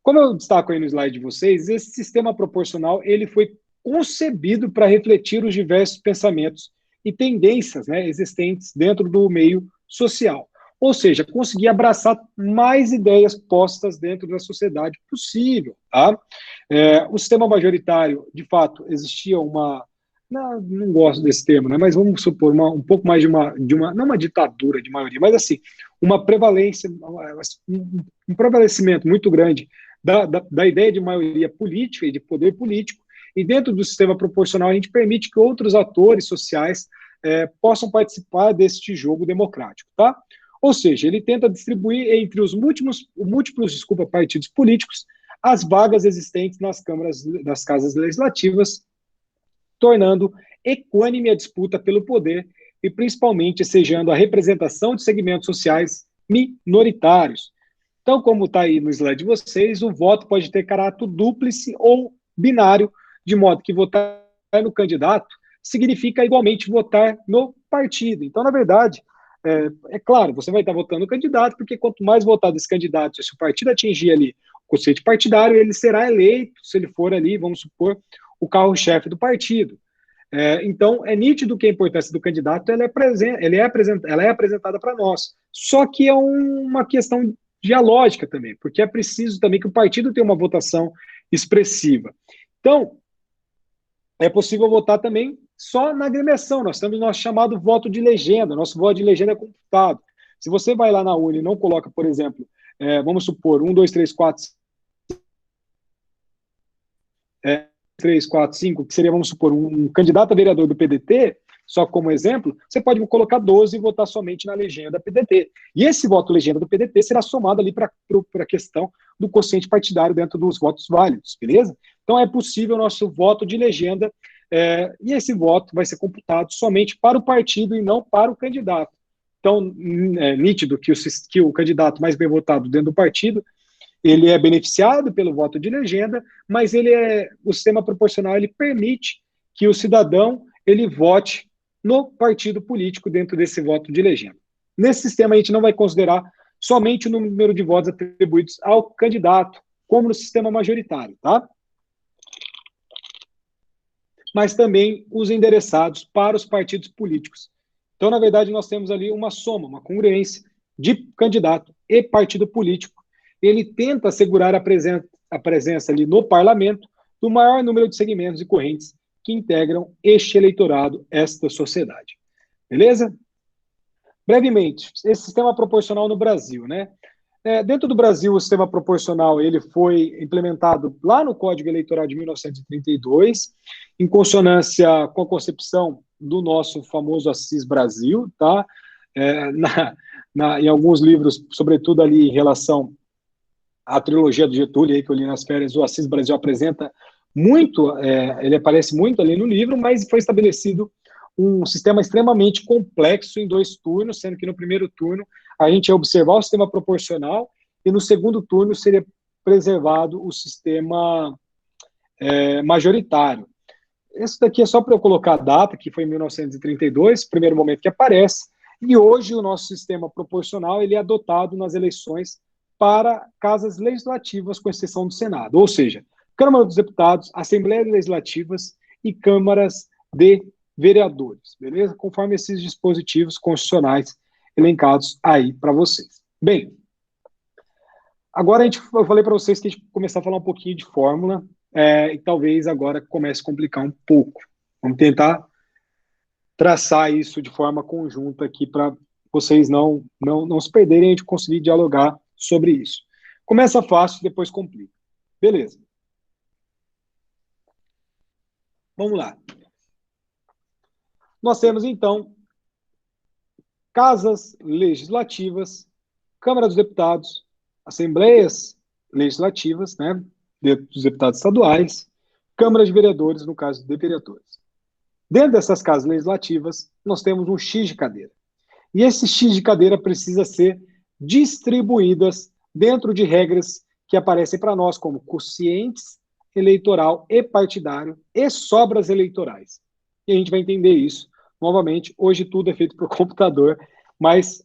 como eu destaco aí no slide de vocês, esse sistema proporcional, ele foi concebido para refletir os diversos pensamentos e tendências, né, existentes dentro do meio social. Ou seja, conseguir abraçar mais ideias postas dentro da sociedade possível, tá? O sistema majoritário, de fato, existia uma... Não gosto desse termo, né? Mas vamos supor um pouco mais de uma... Não uma ditadura de maioria, mas assim, uma prevalência, um prevalecimento muito grande da ideia de maioria política e de poder político, e dentro do sistema proporcional a gente permite que outros atores sociais possam participar deste jogo democrático, tá? Ou seja, ele tenta distribuir entre os múltiplos partidos políticos as vagas existentes nas casas legislativas, tornando equânime a disputa pelo poder e principalmente ensejando a representação de segmentos sociais minoritários. Então, como está aí no slide de vocês, o voto pode ter caráter dúplice ou binário, de modo que votar no candidato significa igualmente votar no partido. Então, na verdade, é claro, você vai estar votando no candidato, porque quanto mais votado esse candidato, se o partido atingir ali o quociente partidário, ele será eleito, se ele for ali, vamos supor, o carro-chefe do partido. Então, é nítido que a importância do candidato ela é apresentada para nós. Só que é uma questão dialógica também, porque é preciso também que o partido tenha uma votação expressiva. Então, é possível votar também só na agremiação. Nós temos o nosso chamado voto de legenda. Nosso voto de legenda é computado. Se você vai lá na urna e não coloca, por exemplo, vamos supor, 1, 2, 3, 4, 3, 4, 5, que seria, vamos supor, um candidato a vereador do PDT, só como exemplo, você pode colocar 12 e votar somente na legenda PDT. E esse voto legenda do PDT será somado ali para a questão do quociente partidário dentro dos votos válidos, beleza? Então é possível o nosso voto de legenda, e esse voto vai ser computado somente para o partido e não para o candidato. Então, é nítido que o candidato mais bem votado dentro do partido, ele é beneficiado pelo voto de legenda, mas o sistema proporcional ele permite que o cidadão ele vote no partido político dentro desse voto de legenda. Nesse sistema, a gente não vai considerar somente o número de votos atribuídos ao candidato, como no sistema majoritário, tá? Mas também os endereçados para os partidos políticos. Então, na verdade, nós temos ali uma soma, uma congruência de candidato e partido político. Ele tenta assegurar a presença ali no parlamento do maior número de segmentos e correntes que integram este eleitorado, esta sociedade. Beleza? Brevemente, esse sistema proporcional no Brasil, né? Dentro do Brasil, o sistema proporcional ele foi implementado lá no Código Eleitoral de 1932, em consonância com a concepção do nosso famoso Assis Brasil, tá? Em alguns livros, sobretudo ali em relação à trilogia do Getúlio, aí, que eu li nas férias, o Assis Brasil apresenta muito, ele aparece muito ali no livro, mas foi estabelecido um sistema extremamente complexo em 2 turnos, sendo que no primeiro turno a gente ia observar o sistema proporcional e no segundo turno seria preservado o sistema majoritário. Isso daqui é só para eu colocar a data, que foi em 1932, primeiro momento que aparece, e hoje o nosso sistema proporcional ele é adotado nas eleições para casas legislativas, com exceção do Senado, ou seja, Câmara dos Deputados, Assembleias Legislativas e Câmaras de Vereadores, beleza? Conforme esses dispositivos constitucionais elencados aí para vocês. Bem, agora eu falei para vocês que a gente começar a falar um pouquinho de fórmula, e talvez agora comece a complicar um pouco. Vamos tentar traçar isso de forma conjunta aqui para vocês não se perderem e a gente conseguir dialogar sobre isso. Começa fácil, depois complica. Beleza. Vamos lá. Nós temos, então, casas legislativas, Câmara dos Deputados, assembleias legislativas, né, dos deputados estaduais, Câmara de Vereadores, no caso de vereadores. Dentro dessas casas legislativas, nós temos um X de cadeira. E esse X de cadeira precisa ser distribuídas dentro de regras que aparecem para nós como quocientes eleitoral e partidário e sobras eleitorais. E a gente vai entender isso. Novamente, hoje tudo é feito por computador, mas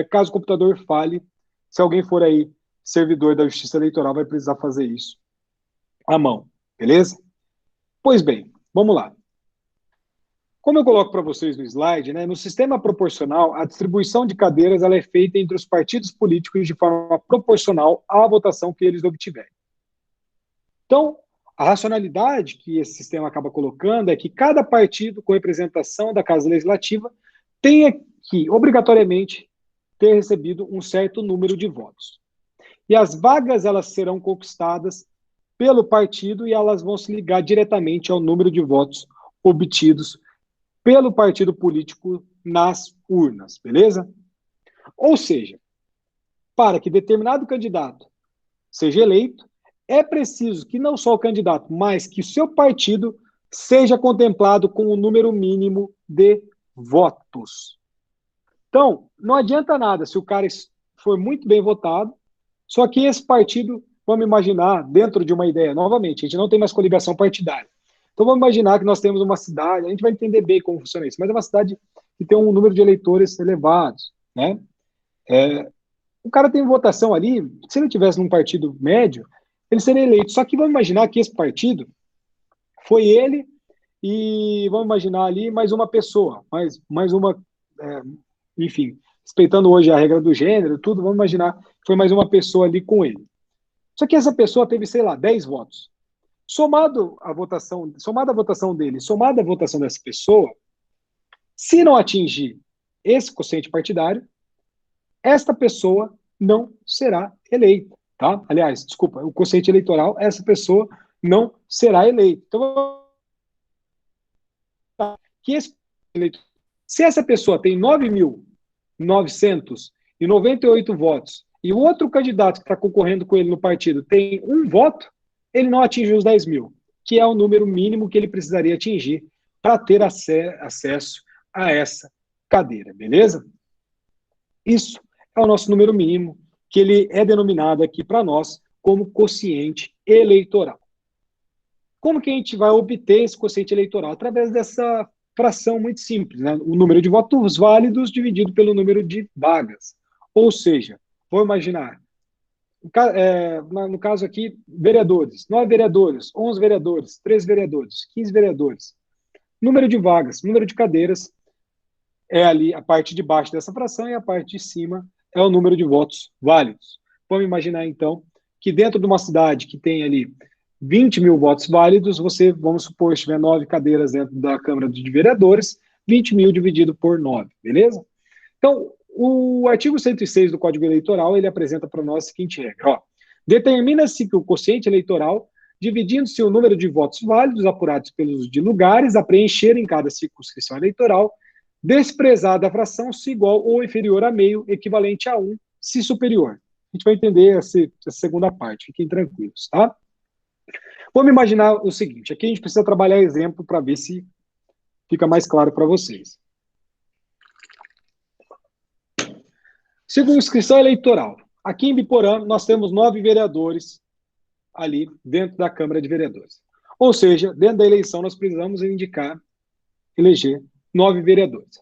caso o computador falhe, se alguém for aí servidor da Justiça Eleitoral, vai precisar fazer isso à mão, beleza? Pois bem, vamos lá. Como eu coloco para vocês no slide, né, no sistema proporcional, a distribuição de cadeiras ela é feita entre os partidos políticos de forma proporcional à votação que eles obtiverem. Então, a racionalidade que esse sistema acaba colocando é que cada partido com representação da Casa Legislativa tenha que, obrigatoriamente, ter recebido um certo número de votos. E as vagas elas serão conquistadas pelo partido e elas vão se ligar diretamente ao número de votos obtidos pelo partido político nas urnas, beleza? Ou seja, para que determinado candidato seja eleito, é preciso que não só o candidato, mas que o seu partido seja contemplado com o número mínimo de votos. Então, não adianta nada se o cara for muito bem votado, só que esse partido, vamos imaginar, dentro de uma ideia, novamente, a gente não tem mais coligação partidária. Então, vamos imaginar que nós temos uma cidade, a gente vai entender bem como funciona isso, mas é uma cidade que tem um número de eleitores elevados, né? O cara tem votação ali, se ele tivesse num partido médio, ele seria eleito. Só que vamos imaginar que esse partido foi ele e vamos imaginar ali mais uma pessoa, mais uma, enfim, respeitando hoje a regra do gênero, tudo, vamos imaginar que foi mais uma pessoa ali com ele. Só que essa pessoa teve, sei lá, 10 votos. Somada a votação dele, somada a votação dessa pessoa, se não atingir esse quociente partidário, esta pessoa não será eleita, tá? Aliás, desculpa, o quociente eleitoral, essa pessoa não será eleita. Então, se essa pessoa tem 9.998 votos e o outro candidato que está concorrendo com ele no partido tem 1 voto, ele não atinge os 10 mil, que é o número mínimo que ele precisaria atingir para ter acesso a essa cadeira, beleza? Isso é o nosso número mínimo, que ele é denominado aqui para nós como quociente eleitoral. Como que a gente vai obter esse quociente eleitoral? Através dessa fração muito simples, né? O número de votos válidos dividido pelo número de vagas. Ou seja, vou imaginar, no caso aqui, vereadores, 9 vereadores, 11 vereadores, 13 vereadores, 15 vereadores. Número de vagas, número de cadeiras, é ali a parte de baixo dessa fração e a parte de cima é o número de votos válidos. Vamos imaginar, então, que dentro de uma cidade que tem ali 20 mil votos válidos, você, vamos supor, se tiver 9 cadeiras dentro da Câmara de Vereadores, 20 mil dividido por 9, beleza? Então, o artigo 106 do Código Eleitoral, ele apresenta para nós a seguinte regra, determina-se que o quociente eleitoral, dividindo-se o número de votos válidos apurados pelos de lugares a preencher em cada circunscrição eleitoral, desprezada a fração se igual ou inferior a meio, equivalente a 1, se superior. A gente vai entender essa segunda parte, fiquem tranquilos, tá? Vamos imaginar o seguinte, aqui a gente precisa trabalhar exemplo para ver se fica mais claro para vocês. Circunscrição eleitoral. Aqui em Biporã, nós temos 9 vereadores ali dentro da Câmara de Vereadores. Ou seja, dentro da eleição, nós precisamos eleger 9 vereadores.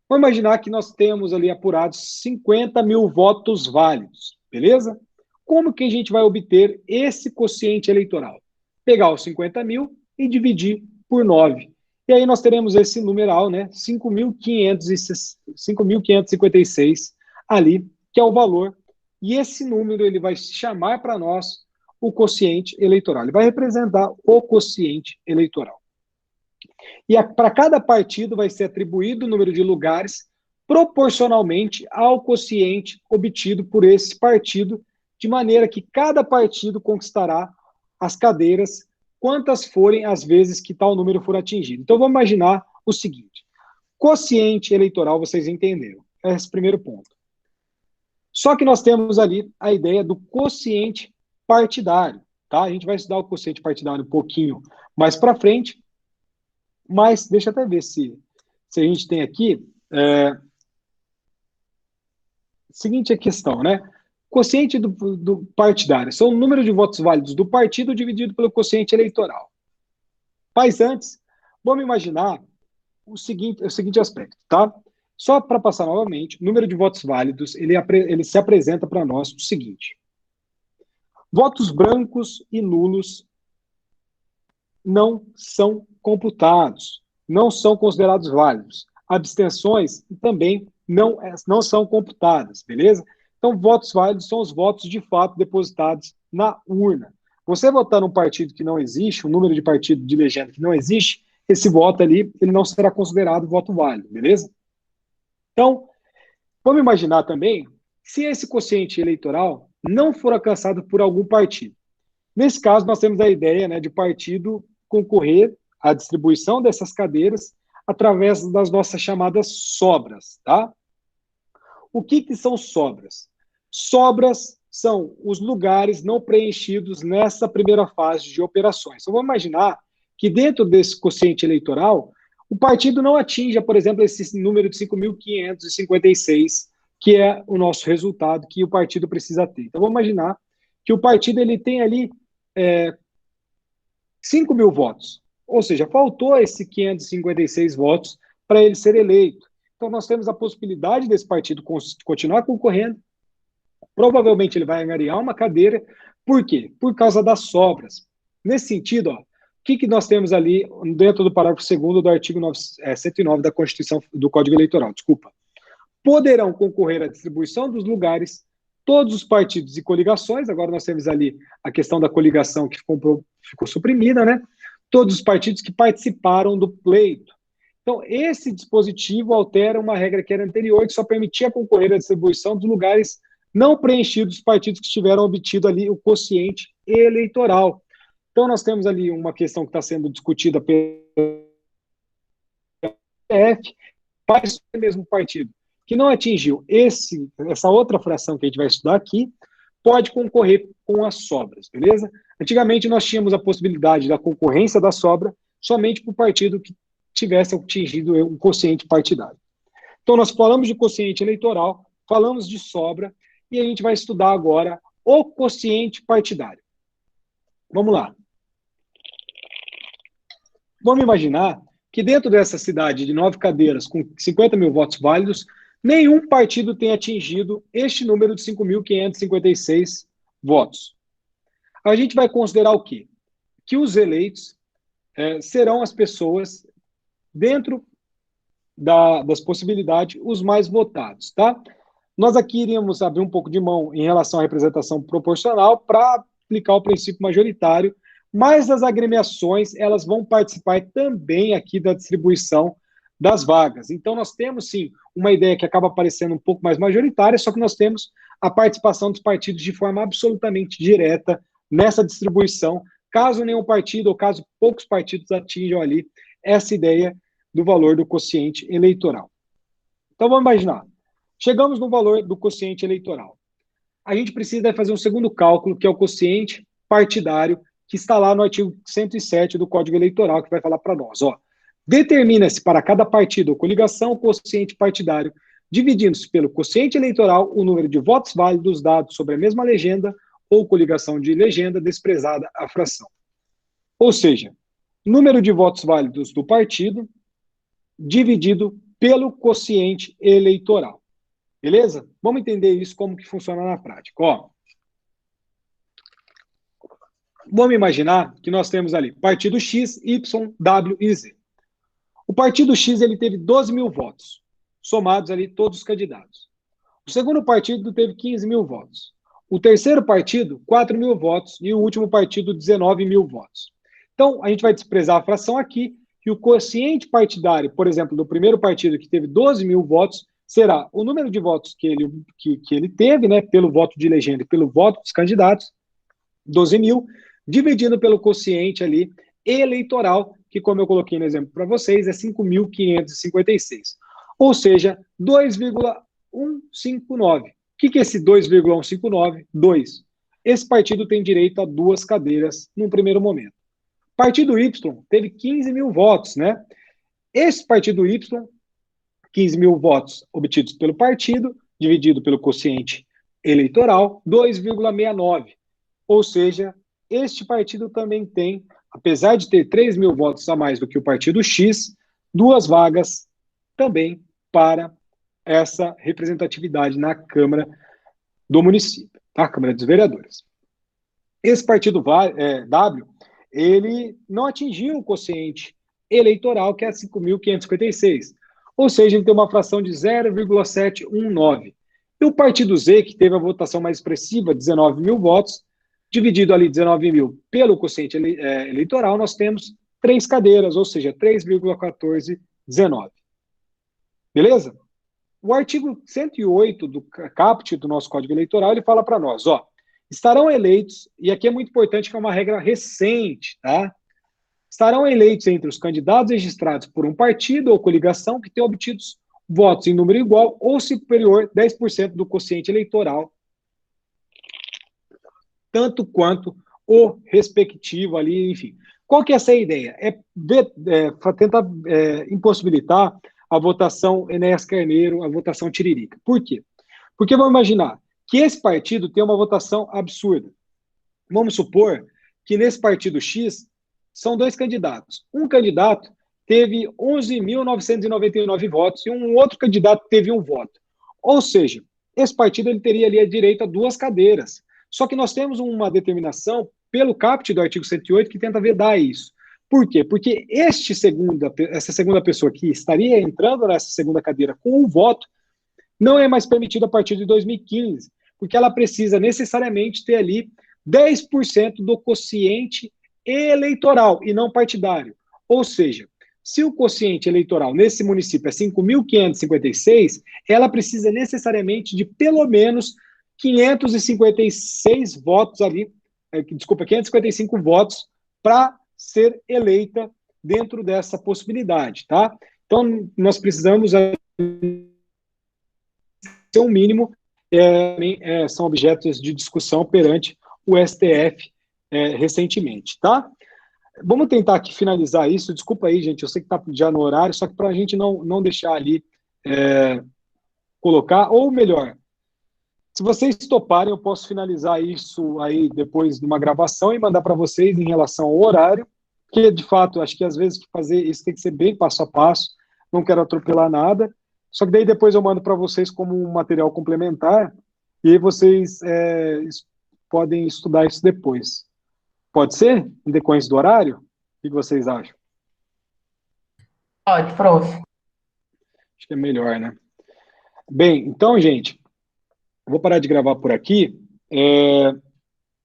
Vamos imaginar que nós temos ali apurados 50 mil votos válidos, beleza? Como que a gente vai obter esse quociente eleitoral? Pegar os 50 mil e dividir por 9. E aí nós teremos esse numeral, né? 5.556 ali, que é o valor. E esse número ele vai chamar para nós o quociente eleitoral. Ele vai representar o quociente eleitoral. E para cada partido vai ser atribuído o número de lugares proporcionalmente ao quociente obtido por esse partido, de maneira que cada partido conquistará as cadeiras quantas forem as vezes que tal número for atingido. Então, vamos imaginar o seguinte: quociente eleitoral, vocês entenderam, é esse primeiro ponto. Só que nós temos ali a ideia do quociente partidário, tá? A gente vai estudar o quociente partidário um pouquinho mais para frente, mas deixa eu até ver se a gente tem aqui. Seguinte a questão, né? Quociente do partidário são o número de votos válidos do partido dividido pelo quociente eleitoral. Mas antes, vamos imaginar o seguinte aspecto, tá? Só para passar novamente, o número de votos válidos, ele se apresenta para nós o seguinte: votos brancos e nulos não são computados, não são considerados válidos. Abstenções também não são computadas, beleza? Então, votos válidos são os votos de fato depositados na urna. Você votar num partido que não existe, um número de partido de legenda que não existe, esse voto ali, ele não será considerado voto válido, beleza? Então, vamos imaginar também, se esse quociente eleitoral não for alcançado por algum partido. Nesse caso, nós temos a ideia, né, de partido concorrer à distribuição dessas cadeiras através das nossas chamadas sobras, tá? O que são sobras? Sobras são os lugares não preenchidos nessa primeira fase de operações. Então, vamos imaginar que dentro desse quociente eleitoral, o partido não atinja, por exemplo, esse número de 5.556, que é o nosso resultado que o partido precisa ter. Então, vamos imaginar que o partido ele tem ali 5 mil votos, ou seja, faltou esse 556 votos para ele ser eleito. Então, nós temos a possibilidade desse partido continuar concorrendo, provavelmente ele vai angariar uma cadeira, por quê? Por causa das sobras. Nesse sentido, ó, o que nós temos ali dentro do parágrafo 2º do artigo 109 da Constituição, do Código Eleitoral, poderão concorrer à distribuição dos lugares todos os partidos e coligações. Agora nós temos ali a questão da coligação que ficou suprimida, né? Todos os partidos que participaram do pleito. Então, esse dispositivo altera uma regra que era anterior, que só permitia concorrer à distribuição dos lugares não preenchidos dos partidos que tiveram obtido ali o quociente eleitoral. Então, nós temos ali uma questão que está sendo discutida pelo STF, para esse mesmo partido que não atingiu essa outra fração que a gente vai estudar aqui, pode concorrer com as sobras, beleza? Antigamente, nós tínhamos a possibilidade da concorrência da sobra somente para o partido que tivesse atingido um quociente partidário. Então, nós falamos de quociente eleitoral, falamos de sobra, e a gente vai estudar agora o quociente partidário. Vamos lá. Vamos imaginar que dentro dessa cidade de 9 cadeiras com 50 mil votos válidos, nenhum partido tem atingido este número de 5.556 votos. A gente vai considerar o quê? Que os eleitos serão as pessoas dentro das possibilidades, os mais votados, tá? Nós aqui iríamos abrir um pouco de mão em relação à representação proporcional para aplicar o princípio majoritário, mas as agremiações, elas vão participar também aqui da distribuição das vagas. Então, nós temos, sim, uma ideia que acaba parecendo um pouco mais majoritária, só que nós temos a participação dos partidos de forma absolutamente direta nessa distribuição, caso nenhum partido ou caso poucos partidos atinjam ali essa ideia do valor do quociente eleitoral. Então, vamos imaginar. Chegamos no valor do quociente eleitoral. A gente precisa fazer um segundo cálculo, que é o quociente partidário, que está lá no artigo 107 do Código Eleitoral, que vai falar para nós, ó. Determina-se para cada partido ou coligação o quociente partidário, dividindo-se pelo quociente eleitoral o número de votos válidos dados sobre a mesma legenda ou coligação de legenda, desprezada a fração. Ou seja, número de votos válidos do partido dividido pelo quociente eleitoral. Beleza? Vamos entender isso, como que funciona na prática. Ó, vamos imaginar que nós temos ali partido X, Y, W e Z. O partido X ele teve 12 mil votos, somados ali todos os candidatos. O segundo partido teve 15 mil votos. O terceiro partido, 4 mil votos. E o último partido, 19 mil votos. Então, a gente vai desprezar a fração aqui, e o quociente partidário, por exemplo, do primeiro partido que teve 12 mil votos, será o número de votos que ele teve, né, pelo voto de legenda e pelo voto dos candidatos, 12 mil, dividido pelo quociente ali eleitoral, que, como eu coloquei no exemplo para vocês, é 5.556. Ou seja, 2,159. O que é esse 2,159? 2. Esse partido tem direito a 2 cadeiras num primeiro momento. Partido Y teve 15 mil votos, né? Esse partido Y, 15 mil votos obtidos pelo partido, dividido pelo quociente eleitoral, 2,69. Ou seja, este partido também tem, apesar de ter 3 mil votos a mais do que o partido X, 2 vagas também para essa representatividade na Câmara do município, tá? Câmara dos Vereadores. Esse partido W, ele não atingiu o quociente eleitoral, que é 5.556. Ou seja, ele tem uma fração de 0,719. E o partido Z, que teve a votação mais expressiva, 19 mil votos, dividido ali 19 mil pelo quociente eleitoral, nós temos 3 cadeiras, ou seja, 3,1419. Beleza? O artigo 108 do caput do nosso Código Eleitoral, ele fala para nós, ó, estarão eleitos, e aqui é muito importante que é uma regra recente, tá? Estarão eleitos entre os candidatos registrados por um partido ou coligação que tenham obtido votos em número igual ou superior a 10% do quociente eleitoral, tanto quanto o respectivo ali, enfim. Qual que é essa ideia? Tentar impossibilitar a votação Enéas Carneiro, a votação Tiririca. Por quê? Porque vamos imaginar que esse partido tem uma votação absurda. Vamos supor que nesse partido X são 2 candidatos. Um candidato teve 11.999 votos e um outro candidato teve 1 voto. Ou seja, esse partido ele teria ali a direito a 2 cadeiras. Só que nós temos uma determinação pelo caput do artigo 108 que tenta vedar isso. Por quê? Porque essa segunda pessoa que estaria entrando nessa segunda cadeira com um voto não é mais permitida a partir de 2015, porque ela precisa necessariamente ter ali 10% do quociente eleitoral e não partidário. Ou seja, se o quociente eleitoral nesse município é 5.556, ela precisa necessariamente de pelo menos 556 votos ali, 555 votos para ser eleita dentro dessa possibilidade, tá? Então, nós precisamos ter um mínimo, são objetos de discussão perante o STF recentemente, tá? Vamos tentar aqui finalizar isso, desculpa aí, gente, eu sei que está já no horário, só que para a gente não deixar ali colocar, ou melhor, se vocês toparem, eu posso finalizar isso aí depois de uma gravação e mandar para vocês em relação ao horário, porque, de fato, acho que às vezes fazer isso tem que ser bem passo a passo, não quero atropelar nada, só que daí depois eu mando para vocês como um material complementar e aí vocês podem estudar isso depois. Pode ser? Em decorrência do horário? O que vocês acham? Pode, prof. Acho que é melhor, né? Bem, então, gente, eu vou parar de gravar por aqui.